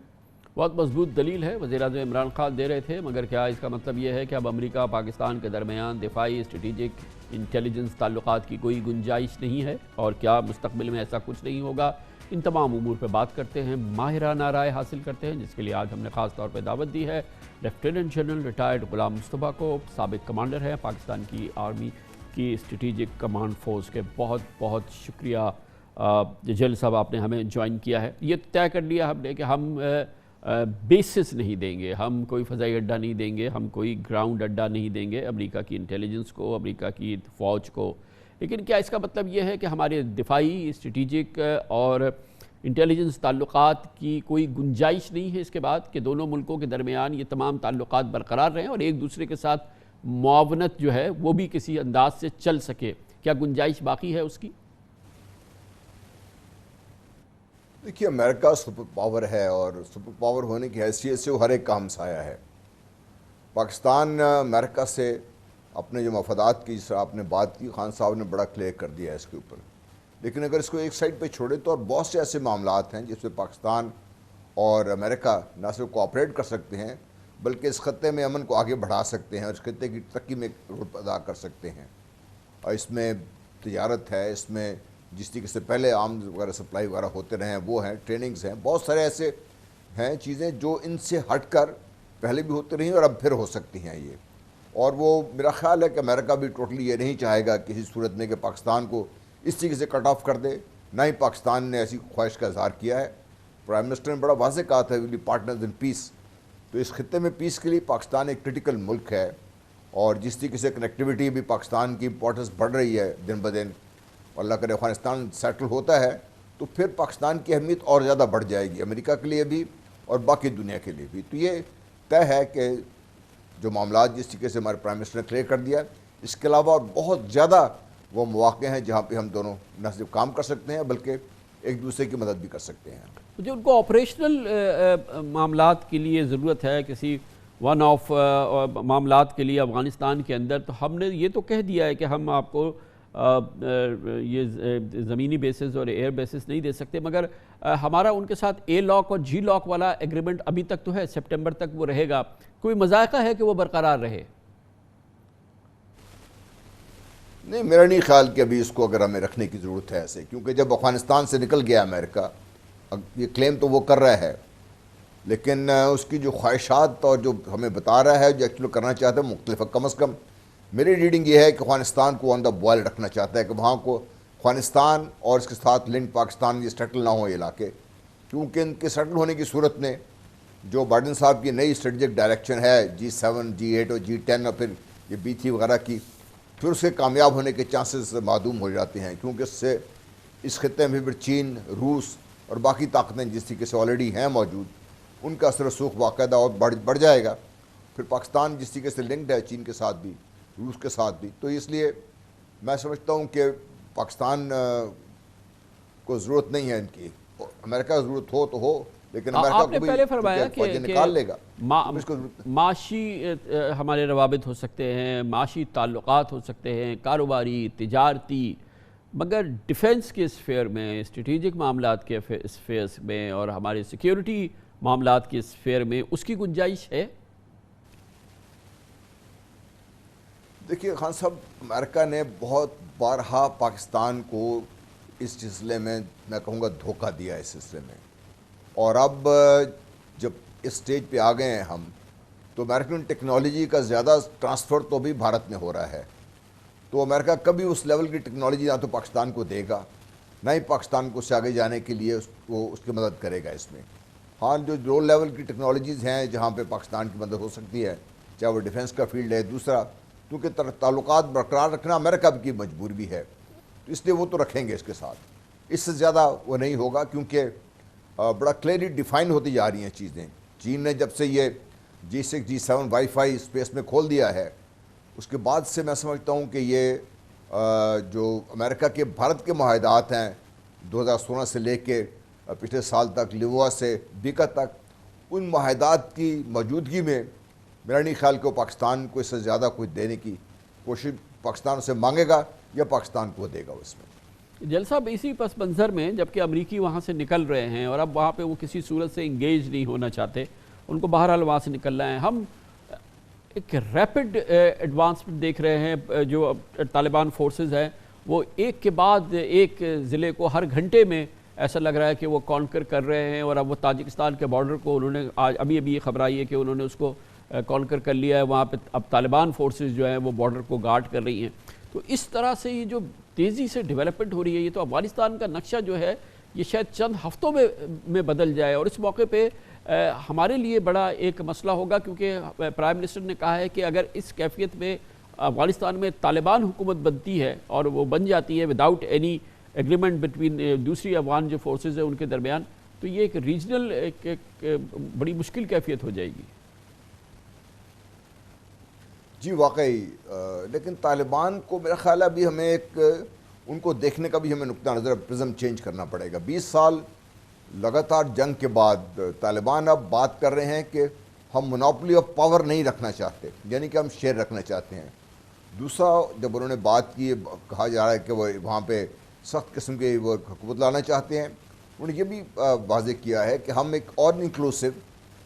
बहुत मजबूत दलील है वज़ीर-ए-आज़म इमरान खान दे रहे थे, मगर क्या इसका मतलब ये है कि अब अमेरिका पाकिस्तान के दरमियान दिफाई स्ट्रेटेजिक इंटेलिजेंस ताल्लुकात की कोई गुंजाइश नहीं है, और क्या मुस्तकबिल में ऐसा कुछ नहीं होगा? इन तमाम उमूर पर बात करते हैं, माहिराना राय हासिल करते हैं, जिसके लिए आज हमने ख़ास तौर पर दावत दी है लेफ्टिनेंट जनरल रिटायर्ड गुलाम मुस्तफ़ा को। साबिक़ कमांडर हैं पाकिस्तान की आर्मी की स्ट्रेटेजिक कमांड फोर्स के। बहुत बहुत शुक्रिया जल साहब, आपने हमें ज्वाइन किया है। ये तय कर लिया हमने कि हम बेसिस नहीं देंगे, हम कोई फ़ज़ाई अड्डा नहीं देंगे, हम कोई ग्राउंड अड्डा नहीं देंगे अमेरिका की इंटेलिजेंस को, अमेरिका की फ़ौज को। लेकिन क्या इसका मतलब ये है कि हमारे दिफाई स्ट्रेटेजिक और इंटेलिजेंस ताल्लुकात की कोई गुंजाइश नहीं है इसके बाद कि दोनों मुल्कों के दरमियान ये तमाम ताल्लुकात बरकरार रहें और एक दूसरे के साथ मुआवनत जो है वो भी किसी अंदाज से चल सके? क्या गुंजाइश बाकी है उसकी? देखिए, अमेरिका सुपर पावर है और सुपर पावर होने की हैसियत से वो हर एक का हमसाया है। पाकिस्तान अमेरिका से अपने जो मफादात की, जिस आपने बात की, खान साहब ने बड़ा क्लियर कर दिया है इसके ऊपर। लेकिन अगर इसको एक साइड पे छोड़े तो और बहुत से ऐसे मामलात हैं जिसमें पाकिस्तान और अमेरिका न सिर्फ कोऑपरेट कर सकते हैं बल्कि इस खत्ते में अमन को आगे बढ़ा सकते हैं और इस खत्ते की तरक्की में रोल अदा कर सकते हैं। और इसमें तिजारत है, इसमें जिस तरीके से पहले आर्म्स वगैरह सप्लाई वगैरह होते रहे हैं वो हैं, ट्रेनिंग्स हैं, बहुत सारे ऐसे हैं चीज़ें जो इनसे हटकर पहले भी होती रही और अब फिर हो सकती हैं ये। और वो मेरा ख्याल है कि अमेरिका भी टोटली ये नहीं चाहेगा किसी सूरत में कि पाकिस्तान को इस तरीके से कट ऑफ कर दे। ना ही पाकिस्तान ने ऐसी ख्वाहिश का इजहार किया है। प्राइम मिनिस्टर ने बड़ा वाज़ेह कहा था, will be partners in peace. तो इस खत्ते में पीस के लिए पाकिस्तान एक क्रिटिकल मुल्क है और जिस तरीके से कनेक्टिविटी भी पाकिस्तान की इंपॉर्टेंस बढ़ रही है दिन ब दिन, अल्लाह करे अफगानिस्तान सेटल होता है तो फिर पाकिस्तान की अहमियत और ज़्यादा बढ़ जाएगी, अमेरिका के लिए भी और बाकी दुनिया के लिए भी। तो ये तय है कि जो मामला जिस तरीके से हमारे प्राइम मिनिस्टर ने क्लियर कर दिया, इसके अलावा और बहुत ज़्यादा वो मौक़े हैं जहाँ पे हम दोनों न सिर्फ काम कर सकते हैं बल्कि एक दूसरे की मदद भी कर सकते हैं। जो उनको ऑपरेशनल मामलात के लिए ज़रूरत है किसी वन ऑफ मामलात के लिए अफ़गानिस्तान के अंदर, तो हमने ये तो कह दिया है कि हम आपको ये ज़मीनी बेसिस और एयर बेसिस नहीं दे सकते, मगर हमारा उनके साथ ए लॉक और जी लॉक वाला एग्रीमेंट अभी तक तो है, सितंबर तक वो रहेगा। कोई मज़ाक़ा है कि वो बरकरार रहे? नहीं, मेरा नहीं ख्याल कि अभी इसको अगर हमें रखने की ज़रूरत है ऐसे, क्योंकि जब अफ़गानिस्तान से निकल गया अमेरिका, ये क्लेम तो वो कर रहा है लेकिन उसकी जो ख्वाहिशात और जो हमें बता रहा है, जो एक्चुअली करना चाहता है मुख्तलिफ, कम अज़ कम मेरी रीडिंग ये है कि अफ़गानिस्तान को ऑन द बॉयल रखना चाहता है कि वहाँ को अफ़गानिस्तान और इसके साथ लिंक पाकिस्तान ये सेटल ना हो ये इलाके, क्योंकि इनके सेटल होने की सूरत में जो बाइडेन साहब की नई स्ट्रेटजिक डायरेक्शन है G7, G8 और G10 और फिर ये B3 वगैरह की, फिर उसके कामयाब होने के चांसेस मादूम हो जाते हैं, क्योंकि इससे इस खत्ते में फिर चीन, रूस और बाकी ताकतें जिस तरीके से ऑलरेडी हैं मौजूद, उनका असर रसूख बाकायदा और बढ़ जाएगा। फिर पाकिस्तान जिस तरीके से लिंक्ड है चीन के साथ भी, रूस के साथ भी, तो इसलिए मैं समझता हूँ कि पाकिस्तान को ज़रूरत नहीं है इनकी। अमेरिका की ज़रूरत हो तो हो, लेकिन अमेरिका को भी पहले फरमाया कि निकाल लेगा। माशी हमारे रवाबित हो सकते हैं, माशी ताल्लुकात हो सकते हैं, कारोबारी, तिजारती, मगर डिफेंस के स्फेयर में, स्ट्रेटेजिक मामलात के स्फेयर में और हमारे सिक्योरिटी मामलात के स्फेयर में उसकी गुंजाइश है? देखिए खान साहब, अमेरिका ने बहुत बारहा पाकिस्तान को इस सिलसिले में मैं कहूँगा धोखा दिया इस सिलसिले में, और अब जब इस स्टेज पे आ गए हैं हम, तो अमेरिकन टेक्नोलॉजी का ज़्यादा ट्रांसफ़र तो भी भारत में हो रहा है। तो अमेरिका कभी उस लेवल की टेक्नोलॉजी ना तो पाकिस्तान को देगा, ना ही पाकिस्तान को उससे आगे जाने के लिए उसकी मदद करेगा इसमें। हाँ, जो लो लेवल की टेक्नोलॉजीज़ हैं जहाँ पे पाकिस्तान की मदद हो सकती है, चाहे वो डिफेंस का फील्ड है, दूसरा क्योंकि ताल्लुकात बरकरार रखना अमेरिका की मजबूरी भी है, تو اس لیے وہ تو رکھیں گے اس کے ساتھ، اس سے زیادہ وہ نہیں ہوگا، کیونکہ بڑا کلیئرلی ڈیفائن ہوتی جا رہی ہیں چیزیں۔ چین نے جب سے یہ G6 G7 wi fi space میں کھول دیا ہے، اس کے بعد سے میں سمجھتا ہوں کہ یہ جو امریکہ کے بھارت کے معاہدات ہیں 2016 سے لے کے پچھلے سال تک، لیوا سے بیکا تک، ان معاہدات کی موجودگی میں میرا نہیں خیال کہ وہ پاکستان کو اس سے زیادہ کچھ دینے کی کوشش پاکستان سے مانگے گا یا پاکستان کو دے گا اس میں۔ جل صاحب، اسی پس منظر میں جبکہ امریکی وہاں سے نکل رہے ہیں اور اب وہاں پہ وہ کسی صورت سے انگیج نہیں ہونا چاہتے، ان کو بہرحال وہاں سے نکلنا ہے، ہم ایک ریپڈ ایڈوانسمنٹ دیکھ رہے ہیں۔ جو طالبان فورسز ہیں وہ ایک کے بعد ایک ضلع کو ہر گھنٹے میں ایسا لگ رہا ہے کہ وہ کانکر کر رہے ہیں، اور اب وہ تاجکستان کے بارڈر کو انہوں نے ابھی یہ خبر آئی ہے کہ انہوں نے اس کو کانکر کر لیا ہے، وہاں پہ اب طالبان فورسز جو ہیں وہ بارڈر کو گارڈ کر رہی ہیں۔ تو اس طرح سے یہ جو تیزی سے ڈیولپمنٹ ہو رہی ہے، یہ تو افغانستان کا نقشہ جو ہے یہ شاید چند ہفتوں میں بدل جائے، اور اس موقع پہ ہمارے لیے بڑا ایک مسئلہ ہوگا، کیونکہ پرائم منسٹر نے کہا ہے کہ اگر اس کیفیت میں افغانستان میں طالبان حکومت بنتی ہے اور وہ بن جاتی ہے وداؤٹ اینی ایگریمنٹ بٹوین دوسری افغان جو فورسز ہیں ان کے درمیان، تو یہ ایک ریجنل ایک بڑی مشکل کیفیت ہو جائے گی۔ جی واقعی، لیکن طالبان کو میرا خیال ہے ابھی ہمیں ایک ان کو دیکھنے کا بھی ہمیں نقطہ نظر پرزم چینج کرنا پڑے گا۔ 20 سال لگاتار جنگ کے بعد طالبان اب بات کر رہے ہیں کہ ہم مونوپولی آف پاور نہیں رکھنا چاہتے، یعنی کہ ہم شیئر رکھنا چاہتے ہیں۔ دوسرا، جب انہوں نے بات کی، کہا جا رہا ہے کہ وہ وہاں پہ سخت قسم کی وہ حکومت لانا چاہتے ہیں، انہوں نے یہ بھی واضح کیا ہے کہ ہم ایک اور انکلوسو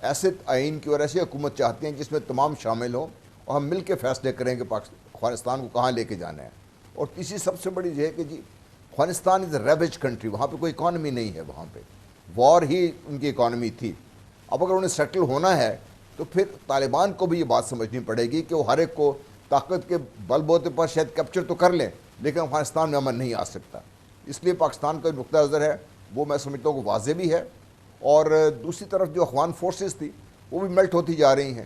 ایسے آئین کی اور ایسی حکومت چاہتے ہیں جس میں تمام شامل ہوں اور ہم مل کے فیصلے کریں کہ افغانستان کو کہاں لے کے جانا ہے۔ اور تیسری سب سے بڑی یہ ہے کہ جی افغانستان از اے ریویج کنٹری، وہاں پہ کوئی اکانومی نہیں ہے، وہاں پہ وار ہی ان کی اکانومی تھی۔ اب اگر انہیں سیٹل ہونا ہے تو پھر طالبان کو بھی یہ بات سمجھنی پڑے گی کہ وہ ہر ایک کو طاقت کے بل بوتے پر شاید کیپچر تو کر لیں، لیکن افغانستان میں امن نہیں آ سکتا۔ اس لیے پاکستان کا نقطہ نظر ہے وہ میں سمجھتا ہوں کہ واضح بھی ہے، اور دوسری طرف جو افغان فورسز تھی وہ بھی میلٹ ہوتی جا رہی ہیں۔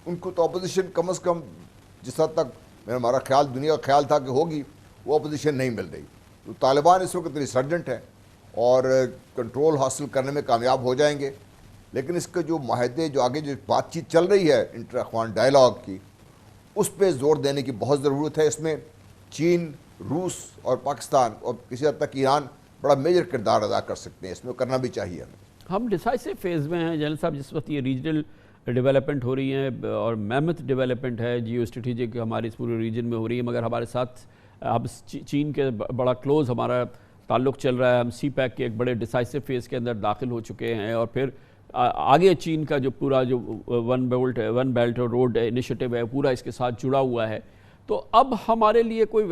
ان کو تو اپوزیشن کم از کم جس حد تک ہمارا خیال، دنیا کا خیال تھا کہ ہوگی، وہ اپوزیشن نہیں مل رہی۔ تو طالبان اس وقت ریسرجنٹ ہے اور کنٹرول حاصل کرنے میں کامیاب ہو جائیں گے، لیکن اس کے جو معاہدے، جو آگے جو بات چیت چل رہی ہے انٹر اخوان ڈائلاگ کی، اس پہ زور دینے کی بہت ضرورت ہے۔ اس میں چین، روس اور پاکستان اور کسی حد تک ایران بڑا میجر کردار ادا کر سکتے ہیں، اس میں کرنا بھی چاہیے ہمیں۔ ہم ڈیسائسو فیز میں ہیں جنرل صاحب، جس وقت یہ ریجنل ڈیولپمنٹ ہو رہی ہے اور میمت ڈیولپمنٹ ہے جیو اسٹریٹجک ہمارے اس پورے ریجن میں ہو رہی ہے، مگر ہمارے ساتھ اب چین کے بڑا کلوز ہمارا تعلق چل رہا ہے، ہم سی پیک کے ایک بڑے ڈیسائسو فیز کے اندر داخل ہو چکے ہیں، اور پھر آگے چین کا جو پورا جو ون بیلٹ اور روڈ انیشیٹو ہے پورا اس کے ساتھ جڑا ہوا ہے۔ تو اب ہمارے لیے کوئی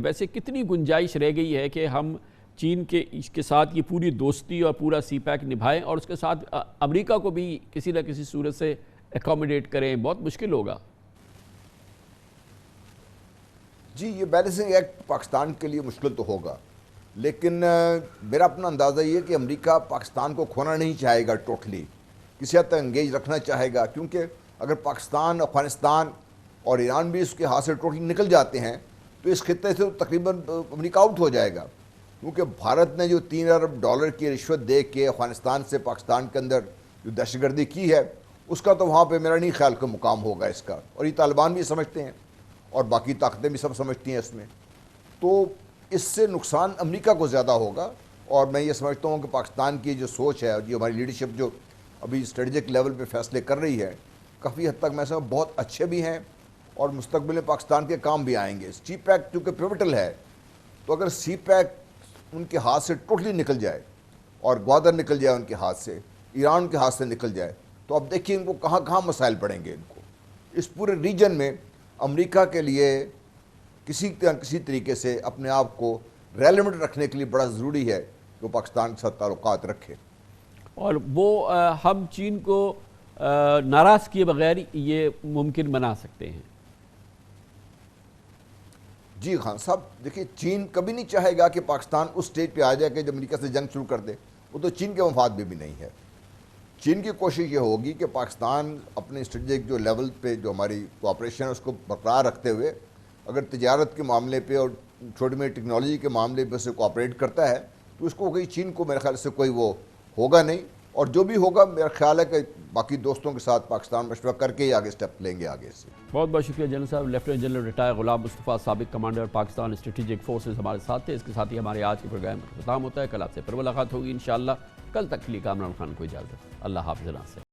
ویسے کتنی گنجائش رہ گئی ہے کہ ہم چین کے ساتھ یہ پوری دوستی اور پورا سی پیک نبھائیں اور اس کے ساتھ امریکہ کو بھی کسی نہ کسی صورت سے ایکوموڈیٹ کریں؟ بہت مشکل ہوگا۔ جی، یہ بیلنسنگ ایکٹ پاکستان کے لیے مشکل تو ہوگا، لیکن میرا اپنا اندازہ یہ ہے کہ امریکہ پاکستان کو کھونا نہیں چاہے گا، ٹوٹلی کسی حد تک انگیج رکھنا چاہے گا، کیونکہ اگر پاکستان، افغانستان اور ایران بھی اس کے ہاتھ سے ٹوٹلی نکل جاتے ہیں تو اس خطے سے تقریباً امریکہ آؤٹ ہو جائے گا، کیونکہ بھارت نے جو $3 ارب کی رشوت دے کے افغانستان سے پاکستان کے اندر جو دہشت گردی کی ہے، اس کا تو وہاں پہ میرا نہیں خیال کہ مقام ہوگا اس کا، اور یہ طالبان بھی سمجھتے ہیں اور باقی طاقتیں بھی سب سمجھتی ہیں اس میں۔ تو اس سے نقصان امریکہ کو زیادہ ہوگا، اور میں یہ سمجھتا ہوں کہ پاکستان کی جو سوچ ہے اور جو ہماری لیڈرشپ جو ابھی اسٹریٹجک لیول پہ فیصلے کر رہی ہے، کافی حد تک میں سمجھتا ہوں بہت اچھے بھی ہیں اور مستقبل میں پاکستان کے کام بھی آئیں گے۔ سی پیک کیونکہ پیوٹل ہے، تو اگر سی پیک ان کے ہاتھ سے ٹوٹلی نکل جائے اور گوادر نکل جائے ان کے ہاتھ سے، ایران کے ہاتھ سے نکل جائے، تو اب دیکھیے ان کو کہاں کہاں مسائل پڑیں گے۔ ان کو اس پورے ریجن میں امریکہ کے لیے کسی طریقے سے اپنے آپ کو ریلیونٹ رکھنے کے لیے بڑا ضروری ہے کہ وہ پاکستان کے ساتھ تعلقات رکھے، اور وہ ہم چین کو ناراض کیے بغیر یہ ممکن بنا سکتے ہیں۔ جی خان صاحب، دیکھیے چین کبھی نہیں چاہے گا کہ پاکستان اس سٹیج پہ آ جائے کہ جب امریکہ سے جنگ شروع کر دے، وہ تو چین کے مفاد میں بھی نہیں ہے۔ چین کی کوشش یہ ہوگی کہ پاکستان اپنے اسٹریٹجک جو لیول پہ جو ہماری کوآپریشن ہے اس کو برقرار رکھتے ہوئے اگر تجارت کے معاملے پہ اور چھوٹی موٹی ٹیکنالوجی کے معاملے میں سے کوآپریٹ کرتا ہے تو اس کو کوئی چین کو میرے خیال سے کوئی وہ ہوگا نہیں، اور جو بھی ہوگا میرا خیال ہے کہ باقی دوستوں کے ساتھ پاکستان مشورہ کر کے ہی آگے سٹیپ لیں گے آگے سے۔ بہت بہت شکریہ جنرل صاحب۔ Lieutenant general retire Ghulam Mustafa, سابق کمانڈر پاکستان اسٹریٹجک فورسز ہمارے ساتھ تھے۔ اس کے ساتھ ہی ہمارے آج کے پروگرام کا اختتام ہوتا ہے۔ کل آپ سے پھر ملاقات ہوگی انشاءاللہ۔ کل تک کے لیے کامران خان کو اجازت۔ اللہ حافظ۔